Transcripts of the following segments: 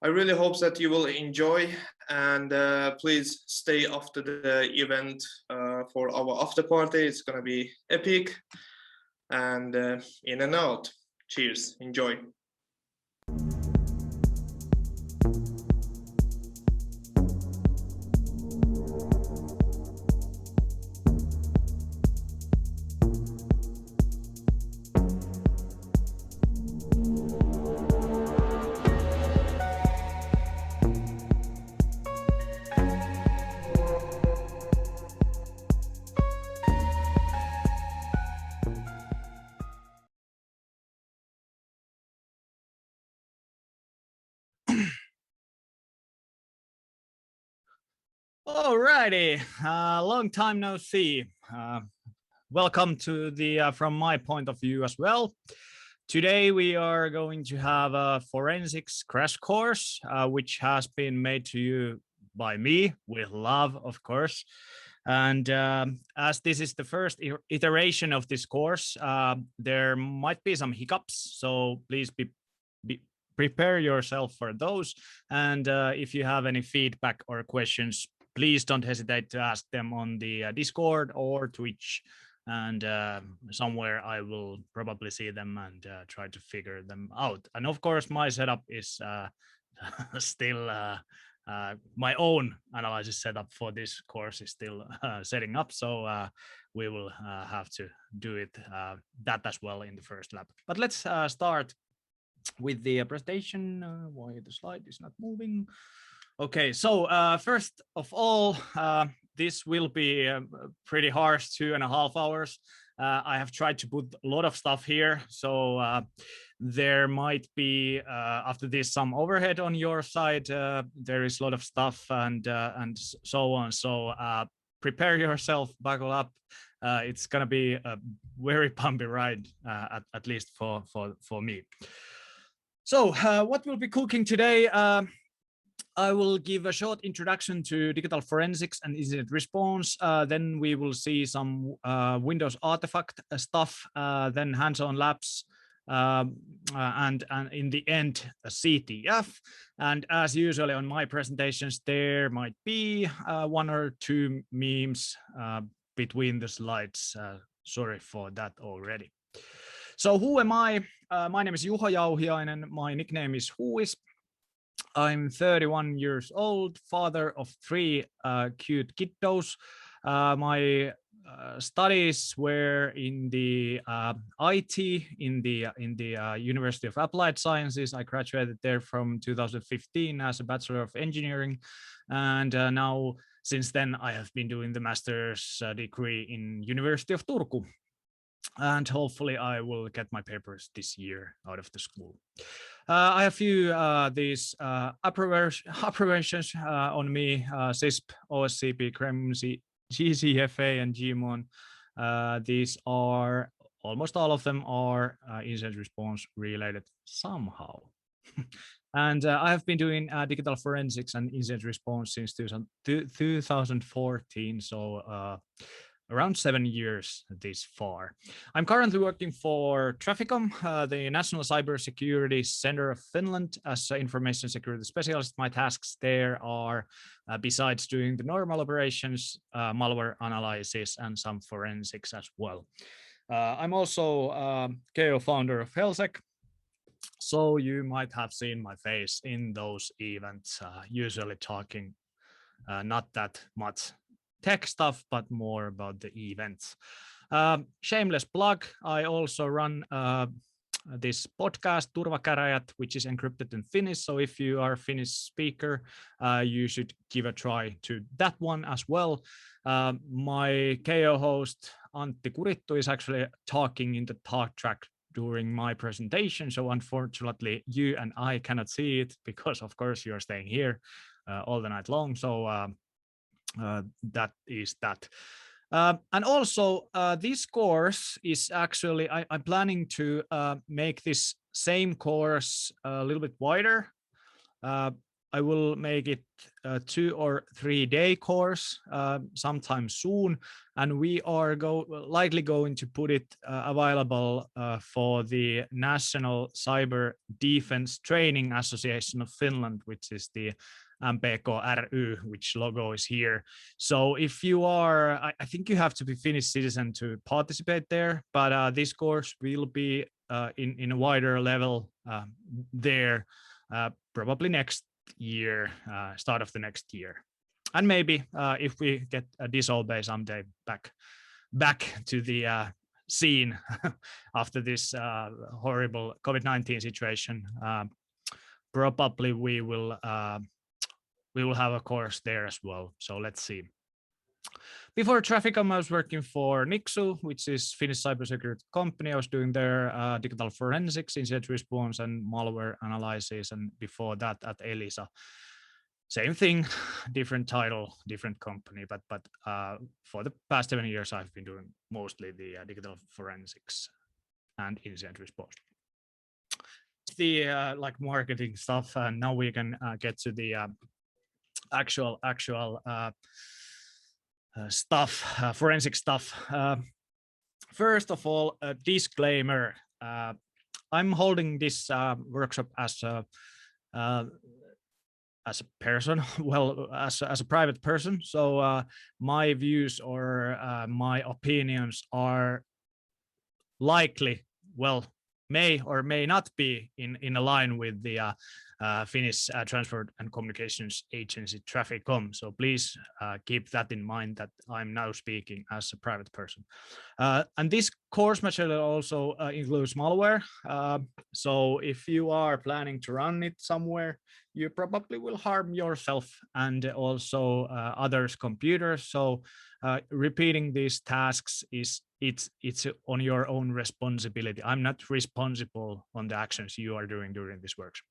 I really hope that you will enjoy, and please stay after the event for our after party. It's gonna be epic, and in and out. Cheers, enjoy. Alrighty, long time no see. Welcome to the from my point of view as well. Today we are going to have a forensics crash course, which has been made to you by me with love, of course. And as this is the first iteration of this course, there might be some hiccups, so please prepare yourself for those. And if you have any feedback or questions, please don't hesitate to ask them on the Discord or Twitch, and somewhere I will probably see them and try to figure them out. And of course, my setup is still my own analysis setup for this course is still setting up, so we will have to do it that as well in the first lab. But let's start with the presentation. Why the slide is not moving? Okay, so first of all, this will be pretty harsh 2.5 hours. I have tried to put a lot of stuff here, so there might be after this some overhead on your side. There is a lot of stuff and so on. So prepare yourself, buckle up. It's gonna be a very bumpy ride, at least for me. So what we'll be cooking today? I will give a short introduction to digital forensics and incident response. Then we will see some Windows artifact stuff, then hands-on labs, and in the end, a CTF. And as usually on my presentations, there might be 1 or 2 memes between the slides. Sorry for that already. So who am I? My name is Juho Jauhiainen. My nickname is Whois. I'm 31 years old, father of 3 cute kiddos. My studies were in the IT in the University of Applied Sciences. I graduated there from 2015 as a Bachelor of Engineering, and now since then I have been doing the master's degree in University of Turku. And hopefully I will get my papers this year out of the school. I have a few these abbreviations on me: CISP, OSCP, CREMC, GCFA, and GMON. These are almost all of them are incident response related somehow. And I have been doing digital forensics and incident response since 2014. So around 7 years this far. I'm currently working for Traficom, the National Cybersecurity Center of Finland, as an information security specialist. My tasks there are, besides doing the normal operations, malware analysis, and some forensics as well. I'm also KO founder of HealthSec, so you might have seen my face in those events, usually talking not that much tech stuff, but more about the events. Shameless plug, I also run this podcast, Turvakäräjät, which is encrypted in Finnish. So if you are a Finnish speaker, you should give a try to that one as well. My KO host, Antti Kurittu, is actually talking in the talk track during my presentation. So unfortunately, you and I cannot see it because, of course, you're staying here all the night long. So that is that. And also this course is actually, I'm planning to make this same course a little bit wider. I will make it a 2 or 3 day course sometime soon, and we are likely going to put it available for the National Cyber Defense Training Association of Finland, which is the MPK-ry, which logo is here. So if you are, I think you have to be Finnish citizen to participate there, but this course will be in a wider level there probably next year, start of the next year. And maybe if we get a disobey someday back to the scene after this horrible COVID-19 situation, probably we will have a course there as well. So let's see. Before Trafficom, I was working for Nixu, which is Finnish cybersecurity company. I was doing their digital forensics, incident response, and malware analysis. And before that, at Elisa, same thing, different title, different company. But for the past 7 years, I've been doing mostly the digital forensics and incident response. The like marketing stuff, and now we can get to the actual stuff, forensic stuff. First of all, a disclaimer. I'm holding this workshop as a person, well, as a private person. So my views or my opinions are likely, well, may or may not be in line with the Finnish Transport and Communications Agency Trafficom. So please keep that in mind, that I'm now speaking as a private person. And this course material also includes malware. So if you are planning to run it somewhere, you probably will harm yourself and also others' computers. So repeating these tasks it's on your own responsibility. I'm not responsible on the actions you are doing during this workshop.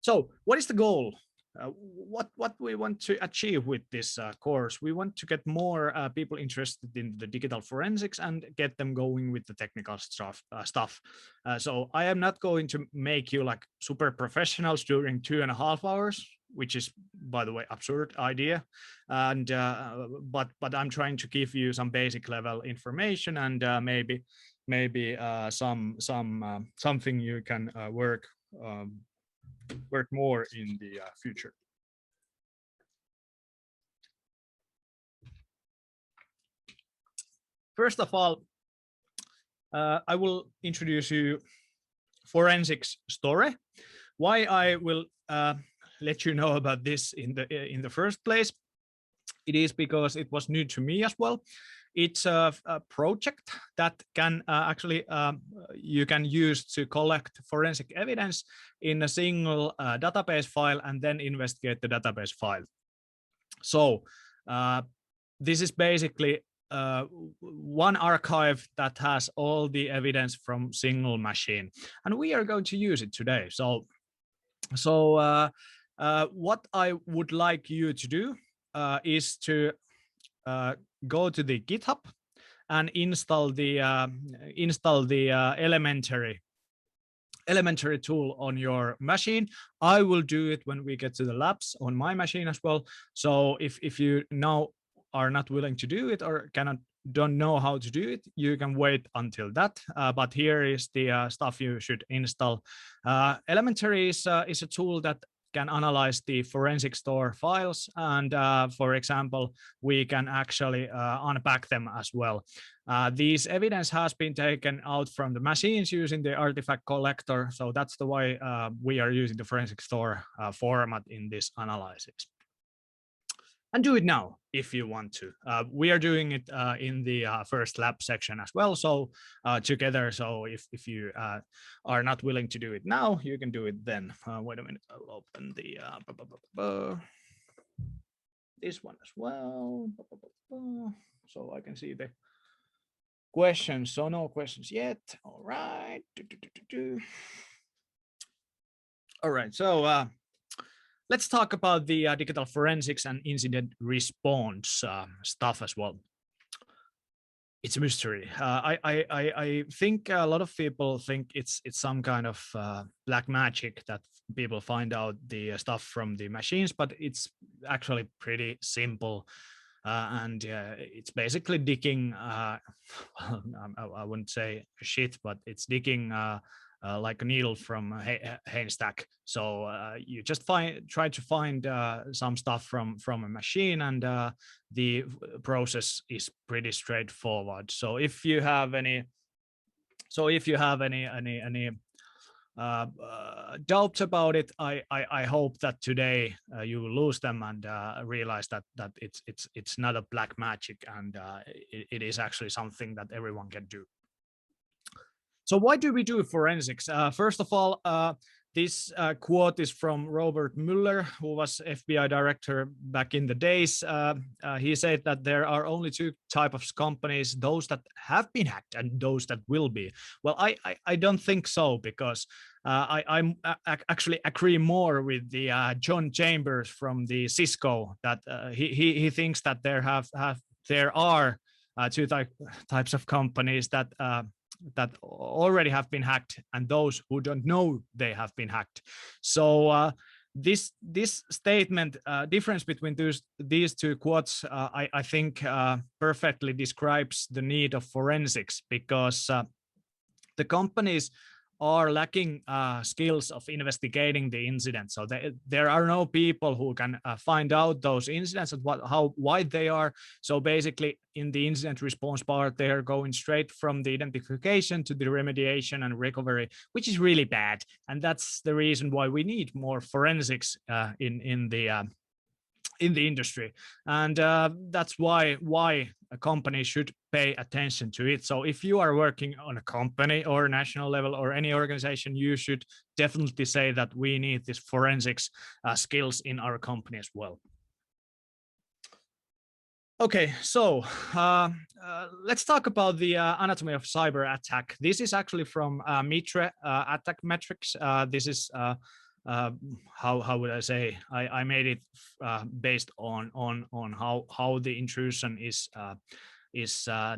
So what is the goal? What we want to achieve with this course? We want to get more people interested in the digital forensics and get them going with the technical stuff. So I am not going to make you like super professionals during 2.5 hours, which is, by the way, absurd idea. And but I'm trying to give you some basic level information and maybe something you can work more in the future. First of all, I will introduce you forensics story. Why I will let you know about this in the first place. It is because it was new to me as well. It's a project that can actually you can use to collect forensic evidence in a single database file and then investigate the database file. So this is basically one archive that has all the evidence from single machine, and we are going to use it today. So what I would like you to do is to go to the GitHub and install the elementary tool on your machine. I will do it when we get to the labs on my machine as well. So if you now are not willing to do it or don't know how to do it, you can wait until that. But here is the stuff you should install. Elementary is a tool that can analyze the forensic store files, and for example, we can actually unpack them as well. These evidence has been taken out from the machines using the artifact collector, so that's the way we are using the forensic store format in this analysis. And do it now if you want to. We are doing it in the first lab section as well, so together. So if you are not willing to do it now, you can do it then. Wait a minute, I'll open the this one as well, so I can see the questions. So no questions yet. All right. All right. So let's talk about the digital forensics and incident response stuff as well. it's a mystery. I think a lot of people think it's some kind of black magic that people find out the stuff from the machines, but it's actually pretty simple. And it's basically digging, I wouldn't say shit, but it's digging like a needle from a haystack. So you just try to find some stuff from a machine, and the process is pretty straightforward. So if you have any doubts about it, I hope that today you will lose them and realize that it's not a black magic, and it is actually something that everyone can do. So why do we do forensics? First of all, this quote is from Robert Mueller, who was FBI director back in the days. He said that there are only two types of companies: those that have been hacked and those that will be. Well, I don't think so, because I actually agree more with the John Chambers from the Cisco, that he thinks that there are two types of companies that already have been hacked, and those who don't know they have been hacked. So this statement, difference between these two quotes, I think perfectly describes the need of forensics, because the companies are lacking skills of investigating the incident. So there are no people who can find out those incidents and why they are. So basically, in the incident response part, they are going straight from the identification to the remediation and recovery, which is really bad. And that's the reason why we need more forensics in the industry, and that's why a company should pay attention to it. So if you are working on a company or a national level or any organization, you should definitely say that we need this forensics skills in our company as well. Okay, so let's talk about the anatomy of cyber attack. This is actually from Mitre attack metrics. This is how would I say? I made it based on how the intrusion is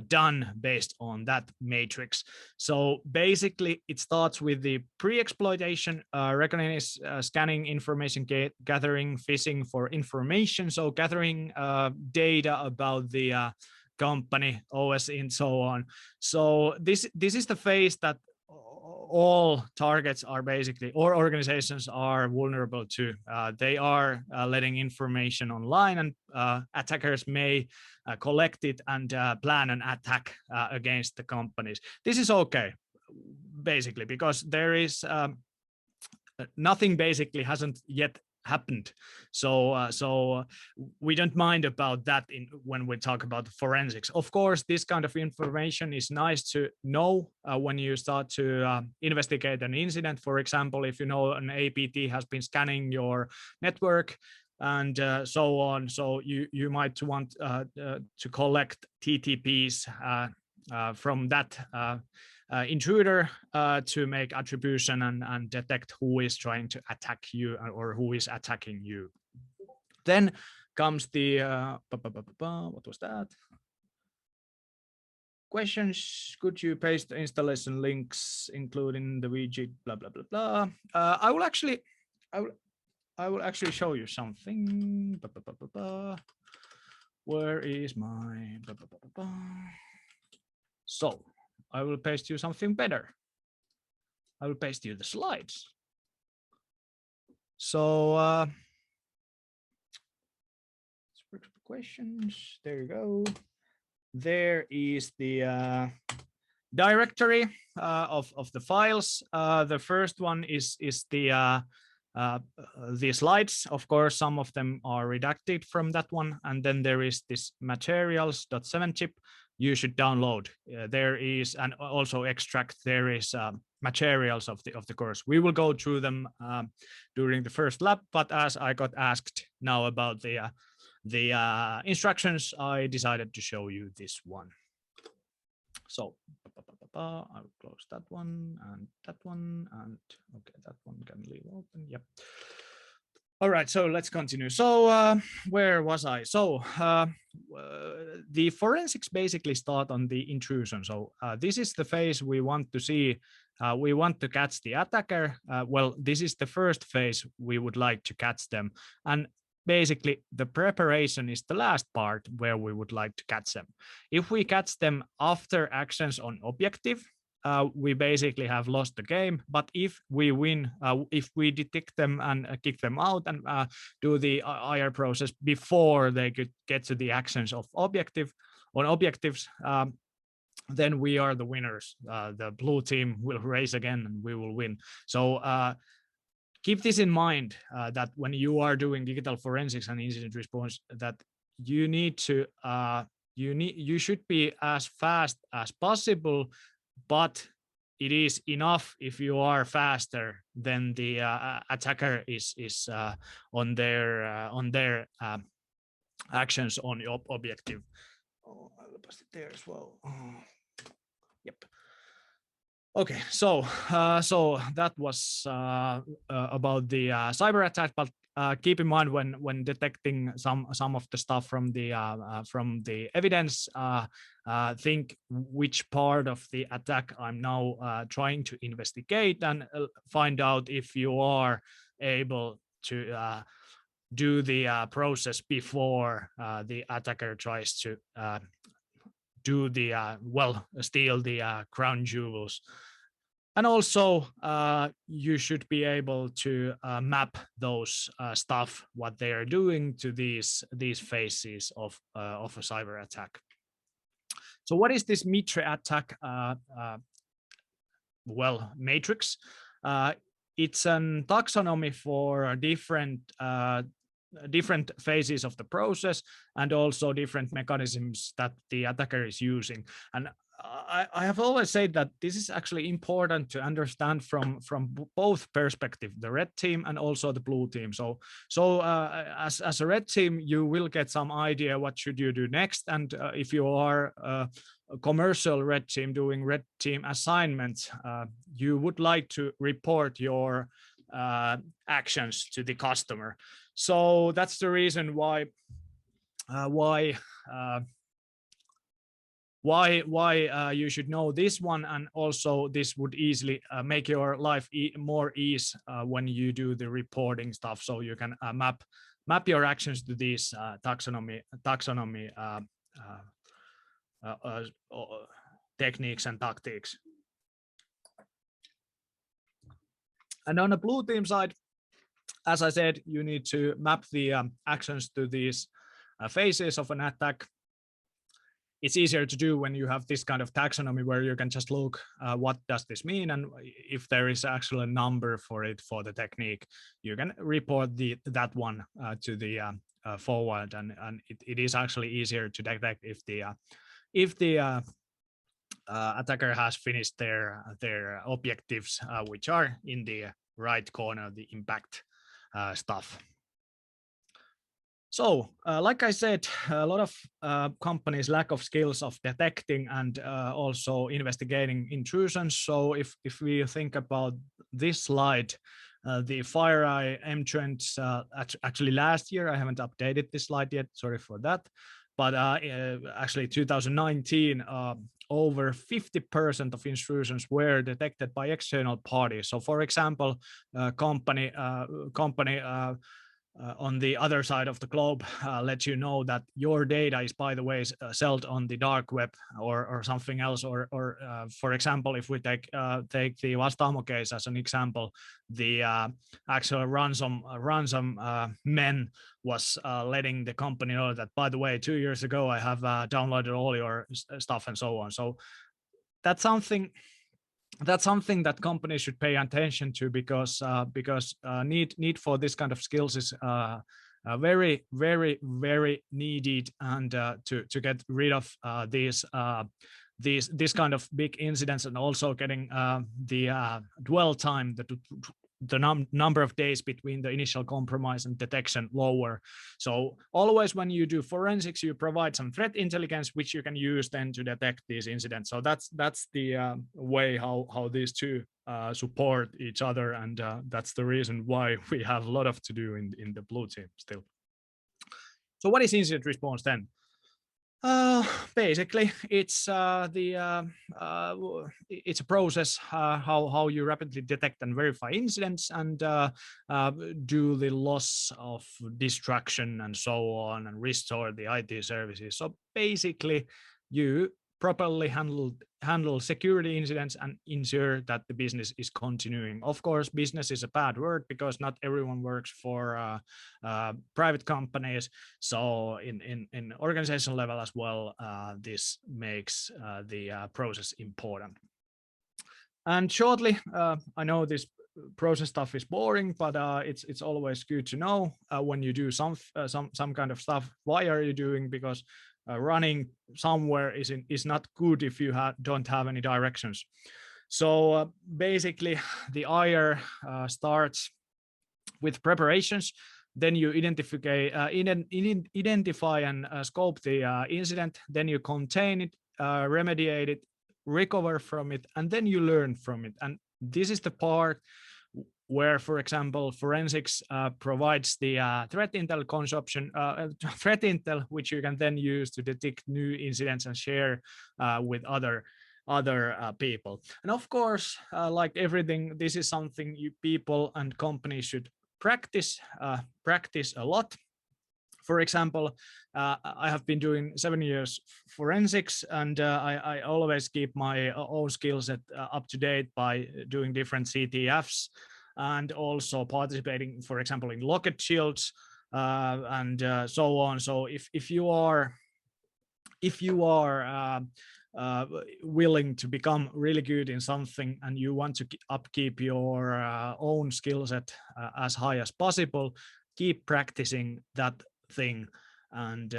done based on that matrix. So basically, it starts with the pre-exploitation, recognition, scanning, information gathering, phishing for information. So gathering data about the company, OS, and so on. So this is the phase that all targets are basically, or organizations are vulnerable to. They are letting information online, and attackers may collect it and plan an attack against the companies. This is okay, basically, because there is nothing basically hasn't yet happened. So we don't mind about that when we talk about forensics. Of course, this kind of information is nice to know when you start to investigate an incident. For example, if you know an APT has been scanning your network and so on, so you might want to collect TTPs from that intruder to make attribution and detect who is trying to attack you or who is attacking you. Then comes the what was that? Questions. Could you paste the installation links, including the VG? Blah blah blah blah. I will actually show you something. Where is my? So I will paste you something better. I will paste you the slides. So questions. There you go. There is the directory of the files. The first one is the slides. Of course, some of them are redacted from that one, and then there is this materials.7 zip. You should download. There is, and also extract. There is materials of the course. We will go through them during the first lab, but as I got asked now about the instructions, I decided to show you this one. So I will close that one, and okay, that one can leave open. Yep. All right, so let's continue. So where was I? So the forensics basically start on the intrusion. So this is the phase we want to see. We want to catch the attacker. Well, this is the first phase we would like to catch them. And basically the preparation is the last part where we would like to catch them. If we catch them after actions on objective, we basically have lost the game. But if we win, if we detect them and kick them out and do the IR process before they could get to the actions of objectives, then we are the winners. The blue team will race again and we will win. So keep this in mind that when you are doing digital forensics and incident response, that you need to you should be as fast as possible. But it is enough if you are faster than the attacker is on their actions on the objective. Oh, I'll pass it there as well. Yep. Okay, so that was about the cyber attack, but keep in mind when detecting some of the stuff from the evidence, think which part of the attack I'm now trying to investigate, and find out if you are able to do the process before the attacker tries to do the steal the crown jewels. And also you should be able to map those stuff what they are doing to these phases of a cyber attack. So what is this Mitre attack? Well, matrix. It's a taxonomy for different phases of the process and also different mechanisms that the attacker is using. And I have always said that this is actually important to understand from both perspectives, the red team and also the blue team. So as a red team, you will get some idea what should you do next. And if you are a commercial red team doing red team assignments, you would like to report your actions to the customer. So that's the reason why you should know this one, and also this would easily make your life more ease when you do the reporting stuff. So you can map your actions to these taxonomy techniques and tactics. And on the blue team side, as I said, you need to map the actions to these phases of an attack. It's easier to do when you have this kind of taxonomy where you can just look what does this mean, and if there is actually a number for it for the technique, you can report that one to the forward, and it is actually easier to detect if the attacker has finished their objectives, which are in the right corner, the impact stuff. So, like I said, a lot of companies lack of skills of detecting and also investigating intrusions. So if we think about this slide, the FireEye M-Trends, actually last year, I haven't updated this slide yet, sorry for that. But actually 2019, over 50% of intrusions were detected by external parties. So for example, company on the other side of the globe let you know that your data is, by the way, sold on the dark web or something else, or for example, if we take the Vastaamo case as an example, the actual ransom men was letting the company know that, by the way, 2 years ago I have downloaded all your stuff and so on. So that's something that companies should pay attention to, because need for this kind of skills is very, very, very needed, and to get rid of this kind of big incidents, and also getting the dwell time, the the number of days between the initial compromise and detection lower. So always when you do forensics, you provide some threat intelligence, which you can use then to detect these incidents. So that's the way how these two support each other. And that's the reason why we have a lot of to do in the blue team still. So what is incident response then? Basically, it's it's a process how you rapidly detect and verify incidents and do the loss of destruction and so on and restore the IT services. So basically, you properly handle security incidents and ensure that the business is continuing. Of course, business is a bad word because not everyone works for private companies. So in organizational level as well, this makes the process important. And shortly, I know this process stuff is boring, but it's always good to know when you do some kind of stuff. Why are you doing? Because running somewhere is not good if you don't have any directions. So basically, the IR starts with preparations. Then you identify and scope the incident. Then you contain it, remediate it, recover from it, and then you learn from it. And this is the part where, for example, forensics provides the threat intel consumption, threat intel, which you can then use to detect new incidents and share with other people. And of course, like everything, this is something you people and companies should practice a lot. For example, I have been doing 7 years forensics, and I always keep my own skill set up to date by doing different CTFs and also participating, for example, in locket shields and so on. So if you are willing to become really good in something and you want to upkeep your own skill set as high as possible, keep practicing that thing, and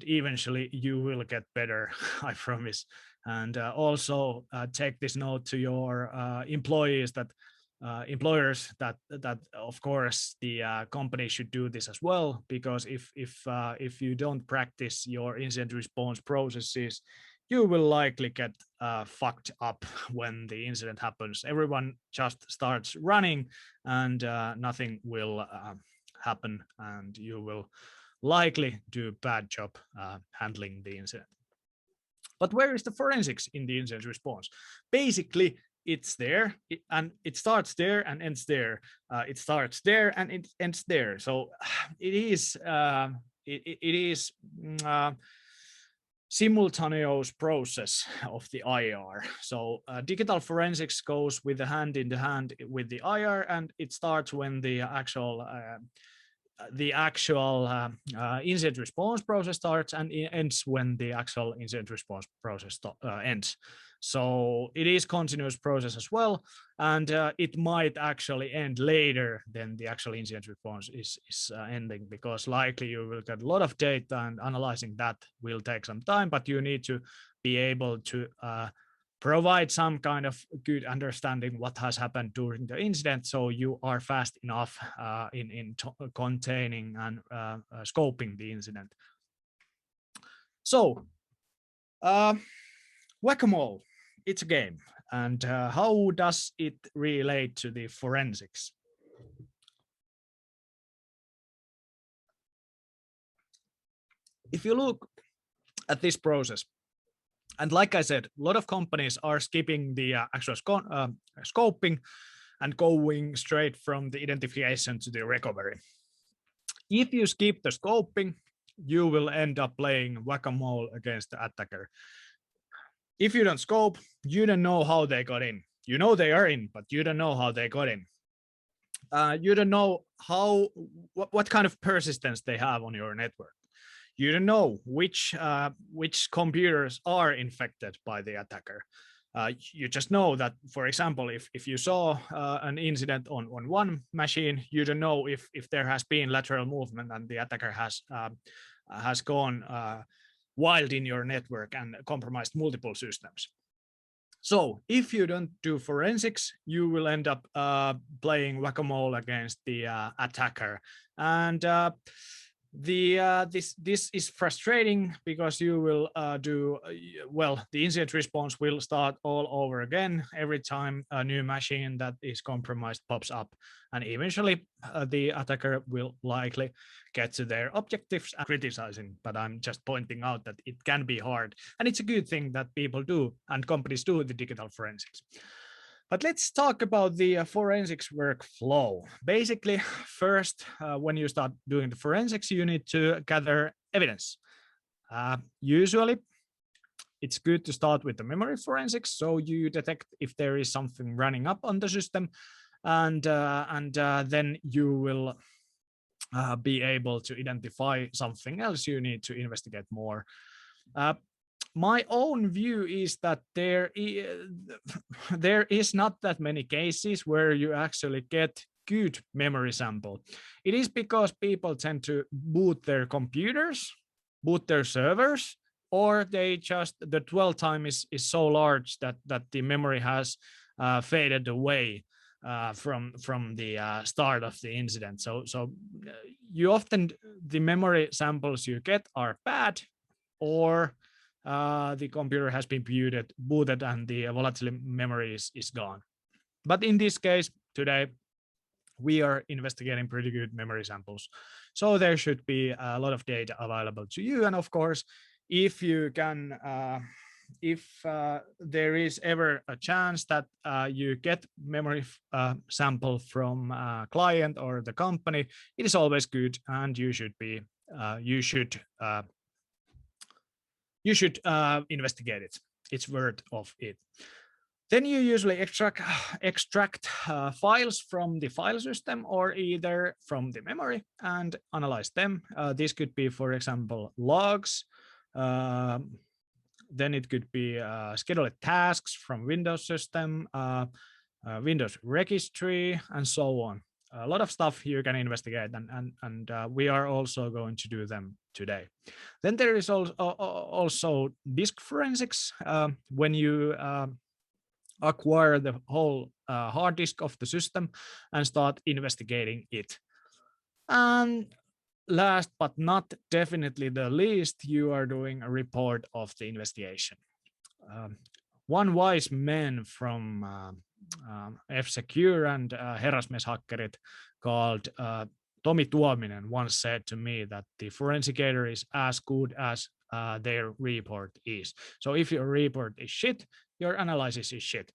eventually you will get better. I promise. And also take this note to your employees that employers that of course the company should do this as well, because if you don't practice your incident response processes, you will likely get fucked up when the incident happens. Everyone just starts running and nothing will happen, and you will likely do a bad job handling the incident. But where is the forensics in the incident response? Basically, it's there, and it starts there and ends there. It starts there and it ends there. So it is simultaneous process of the IR. So digital forensics goes with the hand in the hand with the IR, and it starts when the actual incident response process starts, and it ends when the actual incident response process ends. So it is continuous process as well, and it might actually end later than the actual incident response is ending, because likely you will get a lot of data and analyzing that will take some time, but you need to be able to provide some kind of good understanding what has happened during the incident, so you are fast enough in containing and scoping the incident. So whack-a-mole, it's a game, and how does it relate to the forensics? If you look at this process, and like I said, a lot of companies are skipping the actual scoping and going straight from the identification to the recovery. If you skip the scoping, you will end up playing whack-a-mole against the attacker. If you don't scope, you don't know how they got in. You know they are in, but you don't know how they got in. You don't know what kind of persistence they have on your network. You don't know which computers are infected by the attacker. You just know that, for example, if you saw an incident on one machine, you don't know if there has been lateral movement and the attacker has gone wild in your network and compromised multiple systems. So if you don't do forensics, you will end up playing whack-a-mole against the attacker. And this is frustrating because you will the incident response will start all over again every time a new machine that is compromised pops up, and eventually the attacker will likely get to their objectives and criticizing. But I'm just pointing out that it can be hard, and it's a good thing that people do and companies do the digital forensics. But let's talk about the forensics workflow. Basically, first, when you start doing the forensics, you need to gather evidence. Usually, it's good to start with the memory forensics, so you detect if there is something running up on the system, and then you will be able to identify something else you need to investigate more. My own view is that there is not that many cases where you actually get good memory sample. It is because people tend to boot their computers, boot their servers, or they just, the dwell time is so large that the memory has faded away from the start of the incident. So you often, the memory samples you get are bad, or the computer has been booted and the volatile memory is gone. But in this case today, we are investigating pretty good memory samples. So there should be a lot of data available to you. And of course, if you can, if there is ever a chance that you get memory sample from a client or the company, it is always good, and you should be, you should investigate it. It's worth of it. Then you usually extract files from the file system or either from the memory and analyze them. This could be, for example, logs. Then it could be scheduled tasks from Windows system, Windows registry, and so on. A lot of stuff you can investigate, and we are also going to do them today. Then there is also disk forensics. When you acquire the whole hard disk of the system and start investigating it. And last but not definitely the least, you are doing a report of the investigation. One wise man from F-Secure and Herrasmieshakkerit called Tomi Tuominen once said to me that the forensicator is as good as their report is. So if your report is shit, your analysis is shit.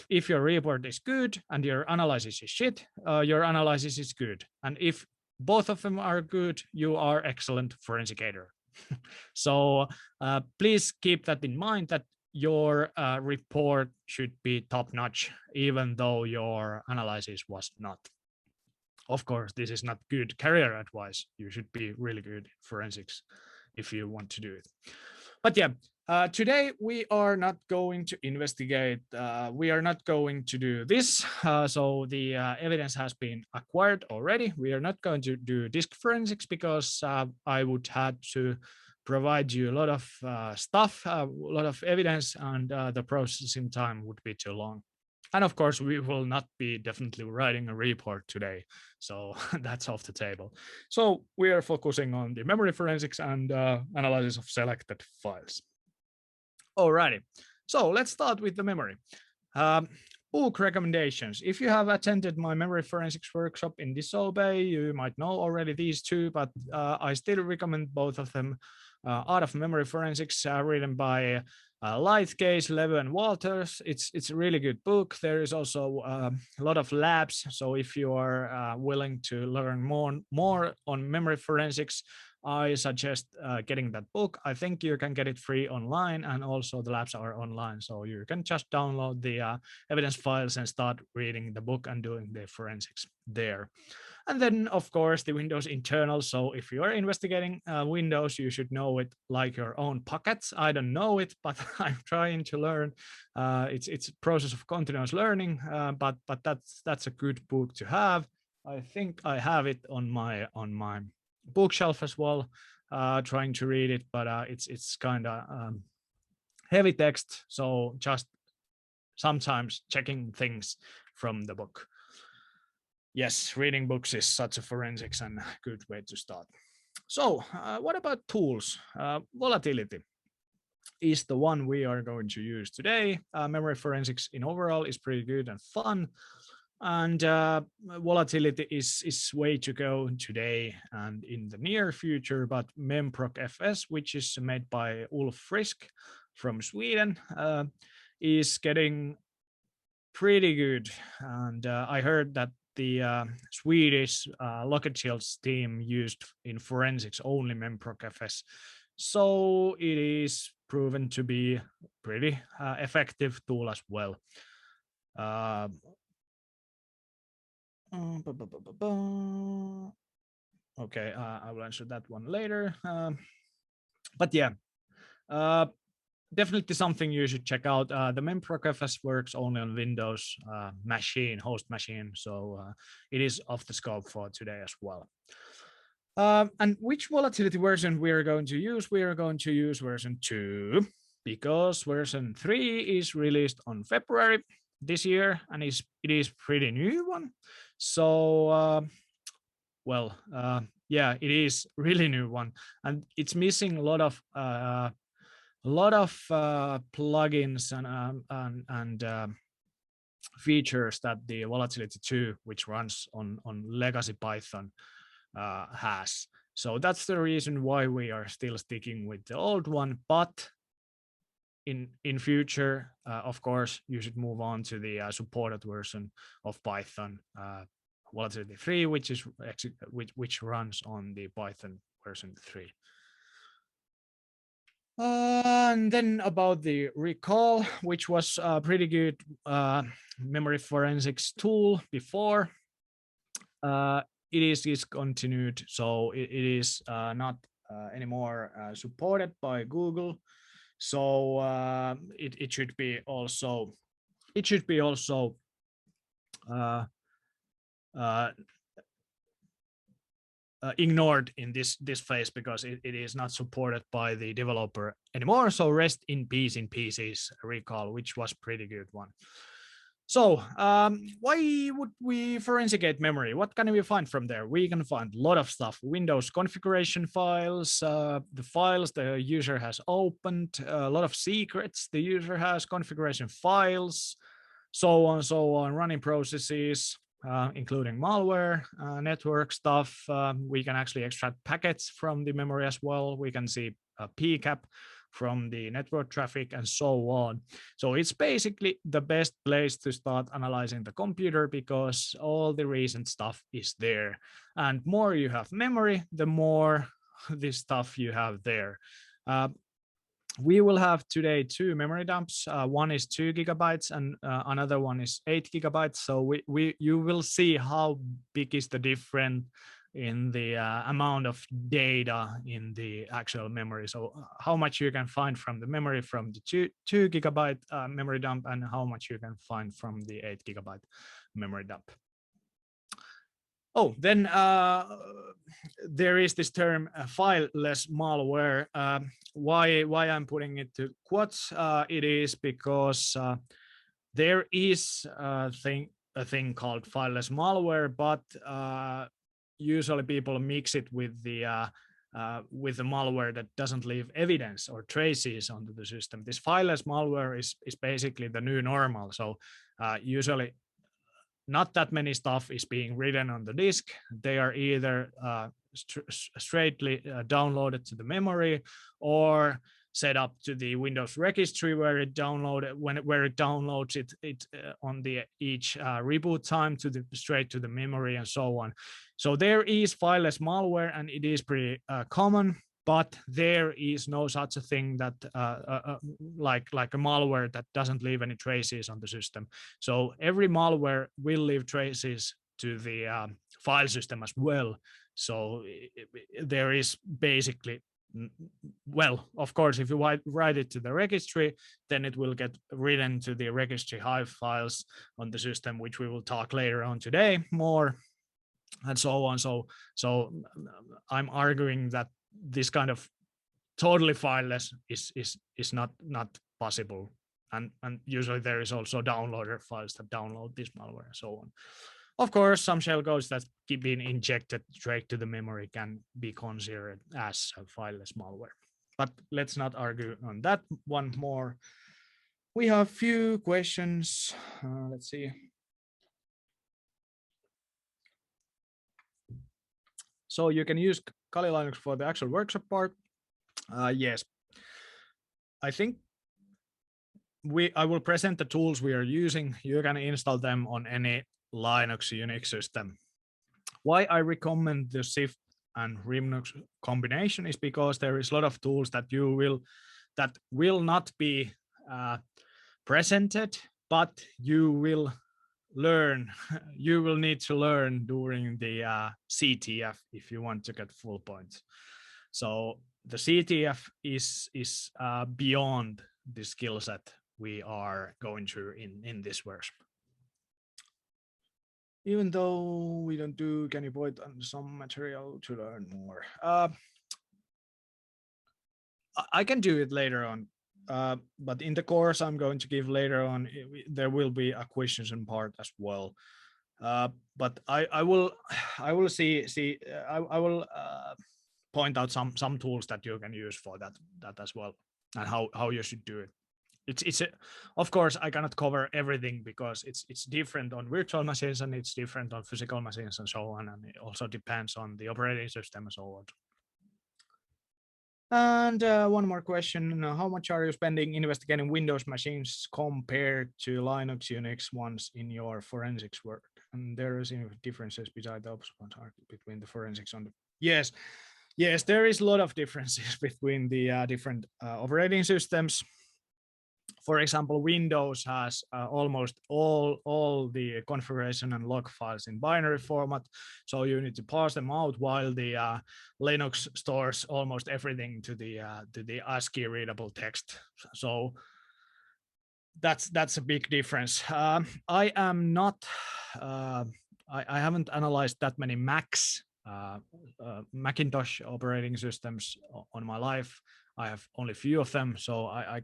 If your report is good and your analysis is shit, your analysis is good. And if both of them are good, you are excellent forensicator. So please keep that in mind, that your report should be top-notch, even though your analysis was not. Of course, this is not good career advice. You should be really good forensics if you want to do it. But yeah, today we are not going to investigate, we are not going to do this. So the evidence has been acquired already. We are not going to do disk forensics because I would have to provide you a lot of stuff, a lot of evidence, and the processing time would be too long. And of course, we will not be definitely writing a report today. So that's off the table. So we are focusing on the memory forensics and analysis of selected files. Alrighty, so let's start with the memory. Book recommendations. If you have attended my memory forensics workshop in Disobey, you might know already these two, but I still recommend both of them. Art of Memory Forensics, written by Lightcase, Levy, and Walters. It's a really good book. There is also a lot of labs, so if you are willing to learn more on memory forensics, I suggest getting that book. I think you can get it free online, and also the labs are online, so you can just download the evidence files and start reading the book and doing the forensics there. And then, of course, the Windows internal. So if you are investigating Windows, you should know it like your own pockets. I don't know it, but I'm trying to learn. It's a process of continuous learning, but that's a good book to have. I think I have it on my bookshelf as well, trying to read it, but it's kind of heavy text, so just sometimes checking things from the book. Yes, reading books is such a forensics and a good way to start. So what about tools? Volatility is the one we are going to use today. Memory forensics in overall is pretty good and fun. And volatility is way to go today and in the near future, but MemProcFS, which is made by Ulf Frisk from Sweden, is getting pretty good. And I heard that the Swedish Locket Shields team used in forensics only MemProcFS. So it is proven to be pretty effective tool as well. Okay, I will answer that one later. But yeah, definitely something you should check out. The MemProcFS works only on Windows machine, host machine, so it is off the scope for today as well. And which volatility version we are going to use? We are going to use version 2 because version 3 is released on February this year, and it is pretty new one. So yeah, it is really new one, and it's missing a lot of plugins and features that the Volatility 2, which runs on legacy Python, has. So that's the reason why we are still sticking with the old one. But in future, of course, you should move on to the supported version of Python, Volatility 3, which runs on the Python version 3. And then about the recall, which was a pretty good memory forensics tool before, it is discontinued, so it is not anymore supported by Google. So it should be also ignored in this phase because it is not supported by the developer anymore. So rest in peace in PC's recall, which was pretty good one. So why would we forensicate memory? What can we find from there? We can find a lot of stuff: Windows configuration files, the files the user has opened, a lot of secrets the user has, configuration files, so on, running processes, including malware, network stuff. We can actually extract packets from the memory as well. We can see PCAP from the network traffic and so on. So it's basically the best place to start analyzing the computer because all the recent stuff is there. And more you have memory, the more this stuff you have there. We will have today 2 memory dumps. One is 2 gigabytes and another one is 8 gigabytes. So you will see how big is the difference in the amount of data in the actual memory. So how much you can find from the memory from the 2 gigabyte memory dump and how much you can find from the 8 gigabyte memory dump. Oh, then there is this term fileless malware. Why I'm putting it to quotes? It is because there is a thing called fileless malware, but usually people mix it with the malware that doesn't leave evidence or traces onto the system. This fileless malware is basically the new normal. So usually not that many stuff is being written on the disk. They are either straightly downloaded to the memory or set up to the Windows registry where it downloads it on the each reboot time to the straight to the memory and so on. So there is fileless malware and it is pretty common, but there is no such a thing that like a malware that doesn't leave any traces on the system. So every malware will leave traces to the file system as well. So there is basically, well, of course, if you write it to the registry, then it will get written to the registry Hive files on the system, which we will talk later on today more, and so on. So I'm arguing that this kind of totally fileless is not possible and usually there is also downloader files that download this malware and so on. Of course, some shellcodes that keep being injected straight to the memory can be considered as a fileless malware. But let's not argue on that one more. We have a few questions. Let's see. So you can use Kali Linux for the actual workshop part. Yes. I think I will present the tools we are using. You can install them on any Linux Unix system. Why I recommend the Shift and Linux combination is because there is a lot of tools that will not be presented, but you will learn. You will need to learn during the CTF if you want to get full points. So the CTF is beyond the skill set we are going through in this version. Even though we don't do, can you point on some material to learn more? I can do it later on, but in the course I'm going to give later on, there will be a questions and part as well. But I will point out some tools that you can use for that as well, and how you should do it. Of course, I cannot cover everything because it's different on virtual machines and it's different on physical machines and so on, and it also depends on the operating system and so on. And one more question: how much are you spending investigating Windows machines compared to Linux Unix ones in your forensics work? And there is differences beside the between the forensics on the yes, there is a lot of differences between the different operating systems. For example, Windows has almost all the configuration and log files in binary format, so you need to parse them out, while the Linux stores almost everything to the ASCII readable text. So that's a big difference. I am not. I haven't analyzed that many Macintosh operating systems on my life. I have only a few of them, so I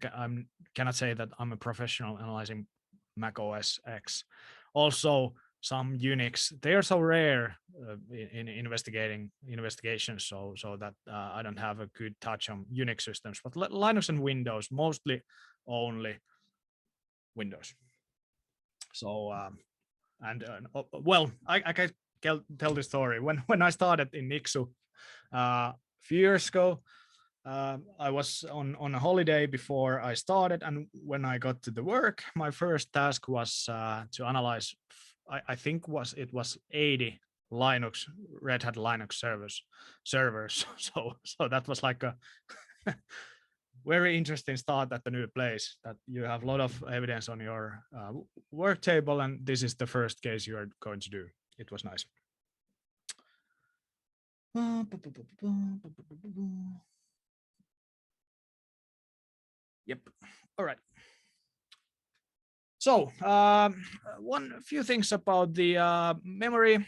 cannot say that I'm a professional analyzing Mac OS X. Also, some Unix, they are so rare in investigations, so that I don't have a good touch on Unix systems. But Linux and Windows, mostly only Windows. So well, I can tell the story. When I started in Nixu a few years ago, I was on a holiday before I started, and when I got to the work, my first task was to analyze. I think it was 80 Red Hat Linux servers. So that was like a very interesting start at the new place, that you have a lot of evidence on your work table, and this is the first case you are going to do. It was nice. Yep. All right. So a few things about the memory.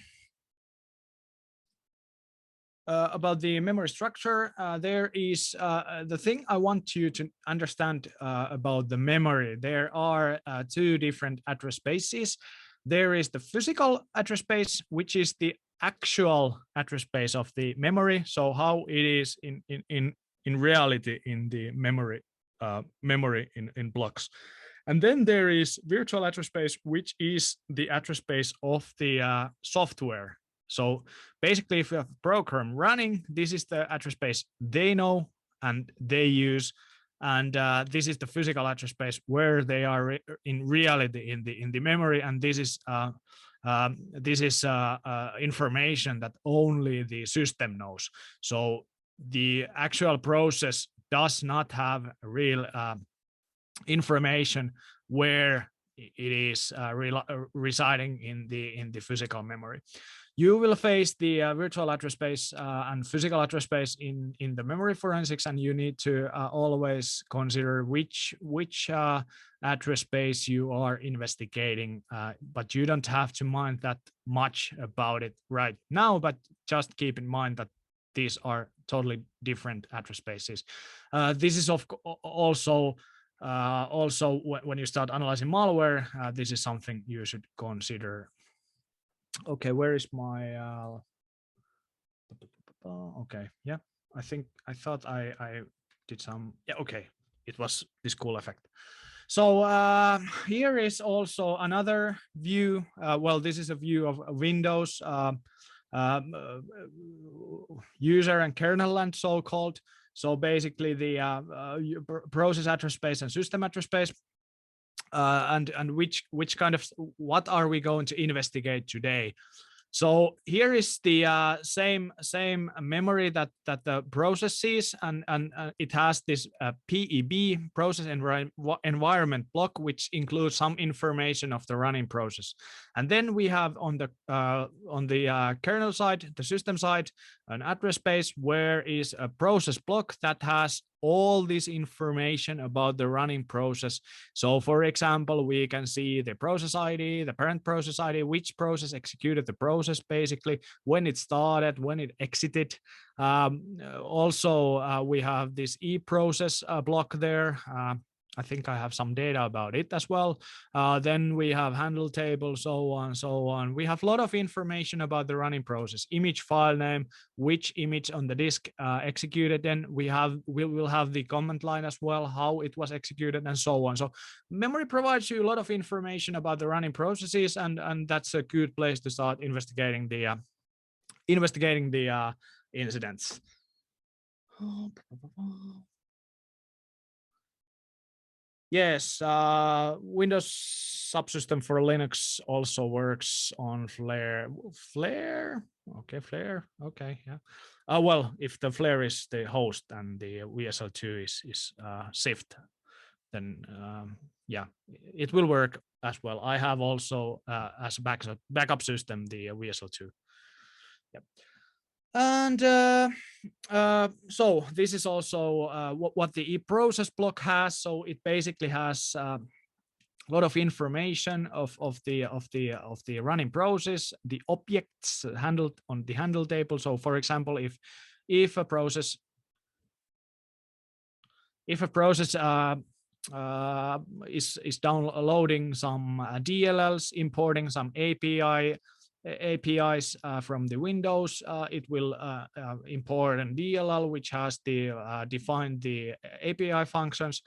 About the memory structure, there is the thing I want you to understand about the memory. There are two different address spaces. There is the physical address space, which is the actual address space of the memory. So how it is in reality in the memory in blocks. And then there is virtual address space, which is the address space of the software. So basically, if you have a program running, this is the address space they know and they use, and this is the physical address space where they are in reality in the memory, and this is information that only the system knows. So the actual process does not have real information where it is residing in the physical memory. You will face the virtual address space and physical address space in the memory forensics, and you need to always consider which address space you are investigating. But you don't have to mind that much about it right now, but just keep in mind that these are totally different address spaces. This is also Also, when you start analyzing malware, this is something you should consider. Okay, where is my? Okay, yeah, I thought I did some. Yeah, okay, it was this cool effect. So here is also another view. Well, this is a view of Windows user and kernel land, so-called. So basically the process address space and system address space. And which kind of, what are we going to investigate today? So here is the same memory that the process sees, and it has this PEB, process environment block, which includes some information of the running process. And then we have on the kernel side, the system side, an address space where is a process block that has all this information about the running process. So for example, we can see the process ID, the parent process ID, which process executed the process, basically when it started, when it exited. Also, we have this EProcess block there. I think I have some data about it as well. Then we have handle table, so on. We have a lot of information about the running process, image file name, which image on the disk executed. Then we will have the command line as well, how it was executed, and so on. So memory provides you a lot of information about the running processes, and that's a good place to start investigating the incidents. Yes, Windows subsystem for Linux also works on Flare. Okay, Flare. Okay, yeah. Well, if the Flare is the host and the WSL2 is SIFT, then yeah, it will work as well. I have also as a backup system the WSL2. Yep. And so this is also what the EProcess block has. So it basically has a lot of information of the running process, the objects handled on the handle table. So for example, if a process is downloading some DLLs, importing some APIs from the Windows, it will import an DLL which has the defined the API functions.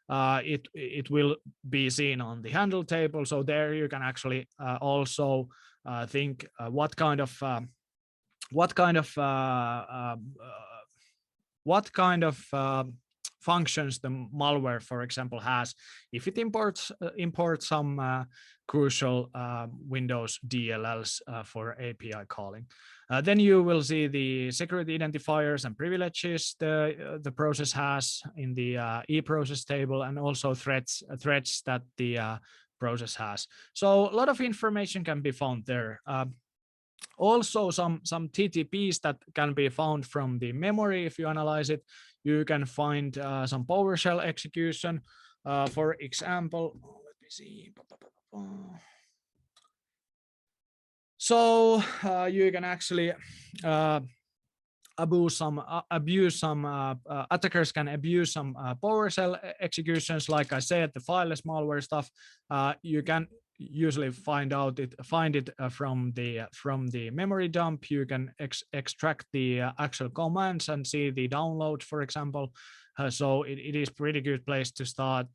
It will be seen on the handle table. So there you can actually also think what kind of functions the malware, for example, has if it imports some crucial Windows DLLs for API calling. Then you will see the security identifiers and privileges the process has in the EProcess table, and also threats that the process has. So a lot of information can be found there. Also some TTPs that can be found from the memory. If you analyze it, you can find some PowerShell execution. For example, let me see. So you can actually attackers can abuse some PowerShell executions. Like I said, the fileless malware stuff, you can usually find it from the memory dump. You can extract the actual commands and see the download, for example. So it is pretty good place to start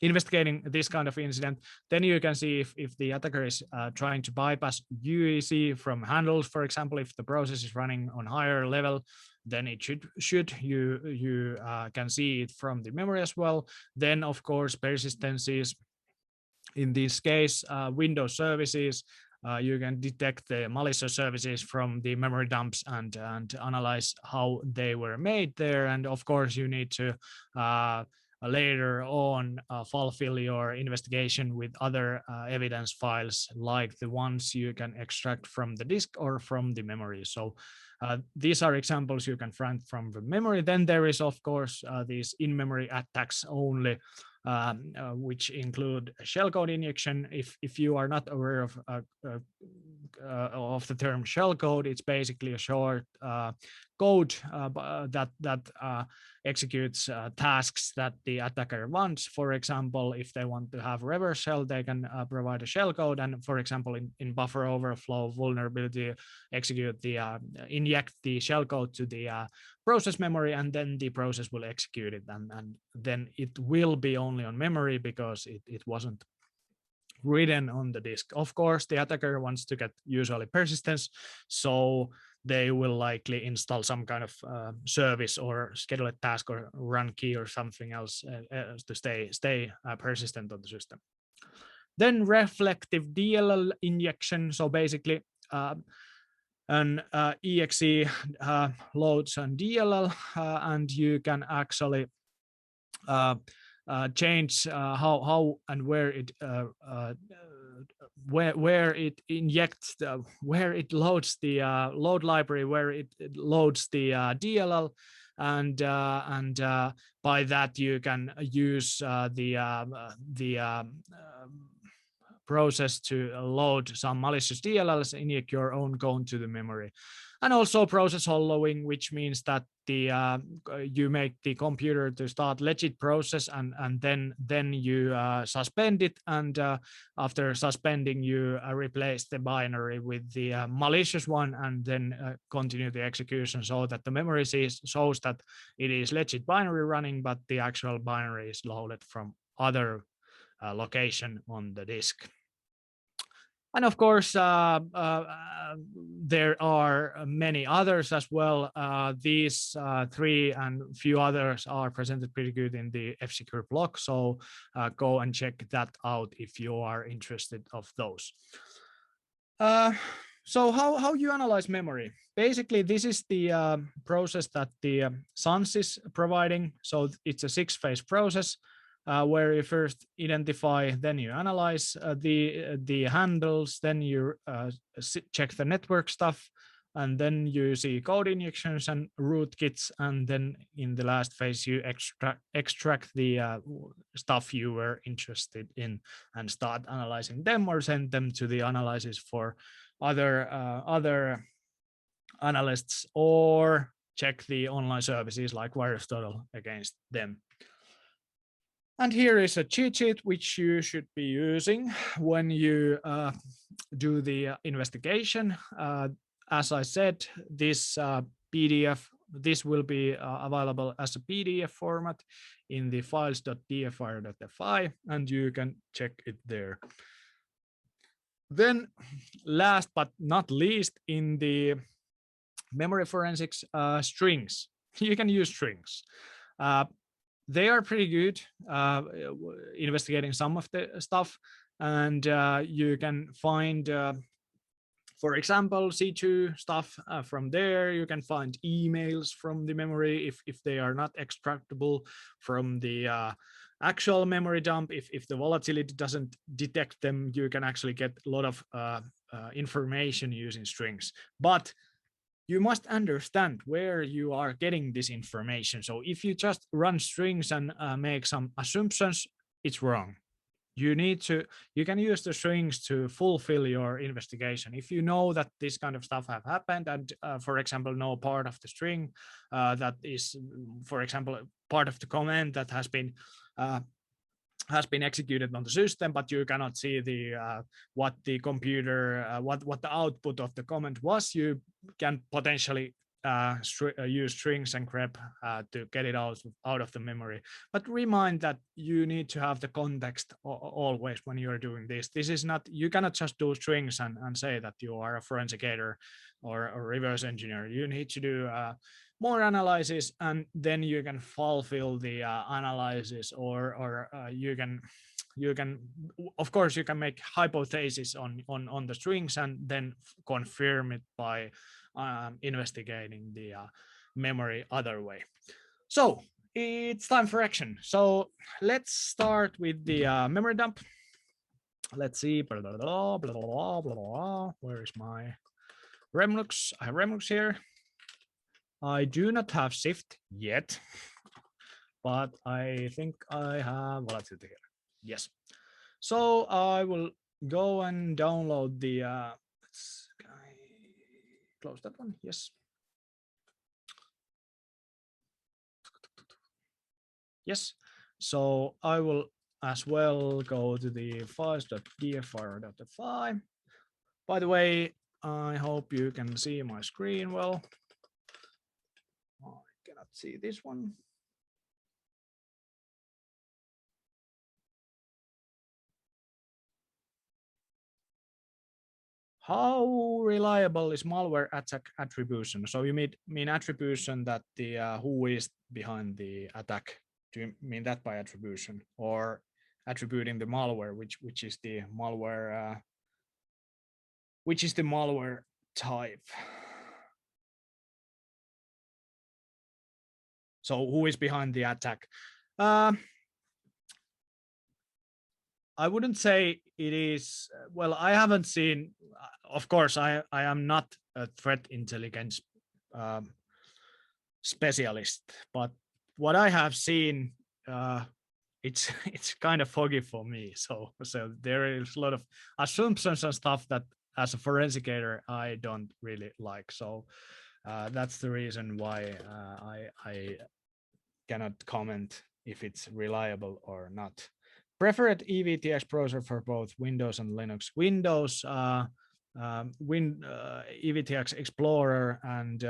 investigating this kind of incident. Then you can see if the attacker is trying to bypass UEC from handles, for example. If the process is running on higher level, then it should you can see it from the memory as well. Then of course persistencies. In this case, Windows services, you can detect the malicious services from the memory dumps and analyze how they were made there. And of course, you need to later on fulfill your investigation with other evidence files, like the ones you can extract from the disk or from the memory. So these are examples you can find from the memory. Then there is, of course, these in-memory attacks only, which include shellcode injection. If you are not aware of the term shellcode, it's basically a short code that executes tasks that the attacker wants. For example, if they want to have reverse shell, they can provide a shell code, and for example, in buffer overflow vulnerability, execute the inject the shell code to the process memory, and then the process will execute it, and then it will be only on memory because it wasn't written on the disk. Of course, the attacker wants to get usually persistence, so they will likely install some kind of service or schedule a task or run key or something else to stay persistent on the system. Then reflective DLL injection. So basically, an exe loads on DLL, and you can actually change how and where it injects where it loads the load library, where it loads the DLL, and by that you can use the process to load some malicious DLLs, inject your own code to the memory. And also process hollowing, which means that you make the computer to start legit process, and then you suspend it, and after suspending you replace the binary with the malicious one, and then continue the execution, so that the memory shows that it is legit binary running, but the actual binary is loaded from other location on the disk. And of course, there are many others as well. These three and few others are presented pretty good in the F-Secure block. So go and check that out if you are interested of those. So how you analyze memory? Basically, this is the process that the SANS is providing. So it's a 6-phase process. Where you first identify, then you analyze the handles, then you check the network stuff, and then you see code injections and rootkits, and then in the last phase you extract the stuff you were interested in and start analyzing them, or send them to the analysis for other analysts, or check the online services like VirusTotal against them. And here is a cheat sheet which you should be using when you do the investigation. As I said, this PDF, this will be available as a PDF format in the files.dfir.fi, and you can check it there. Then last but not least, in the memory forensics, strings. You can use strings. They are pretty good investigating some of the stuff, and you can find, for example, C2 stuff from there. You can find emails from the memory if they are not extractable from the actual memory dump. If the volatility doesn't detect them, you can actually get a lot of information using strings. But you must understand where you are getting this information. So if you just run strings and make some assumptions, it's wrong. You can use the strings to fulfill your investigation. If you know that this kind of stuff have happened, and for example, know part of the string that is, for example, part of the command that has been executed on the system, but you cannot see the what the computer what the output of the comment was, you can potentially use strings and grep to get it out of the memory. But remind that you need to have the context always when you're doing this. This is not, you cannot just do strings and say that you are a forensicator or a reverse engineer. You need to do more analysis, and then you can fulfill the analysis, or you can, of course, you can make hypotheses on the strings and then confirm it by investigating the memory other way. So it's time for action. So let's start with the memory dump. Let's see. Blah, blah, blah, blah, blah, blah, blah. Where is my Remlux? I have Remlux here. I do not have shift yet, but I think I have volatility here. Yes. So I will go and download the, can I close that one? Yes. Yes. So I will as well go to the files.dfr.fi. By the way, I hope you can see my screen well. I cannot see this one. How reliable is malware attack attribution? So you mean attribution that the who is behind the attack? Do you mean that by attribution, or attributing the malware, which is the malware type? So who is behind the attack? I wouldn't say it is. Well, I haven't seen. Of course, I am not a threat intelligence specialist, but what I have seen, it's kind of foggy for me. So there is a lot of assumptions and stuff that, as a forensicator, I don't really like. So that's the reason why I cannot comment if it's reliable or not. Preferred EVTX browser for both Windows and Linux. Windows, EVTX Explorer, and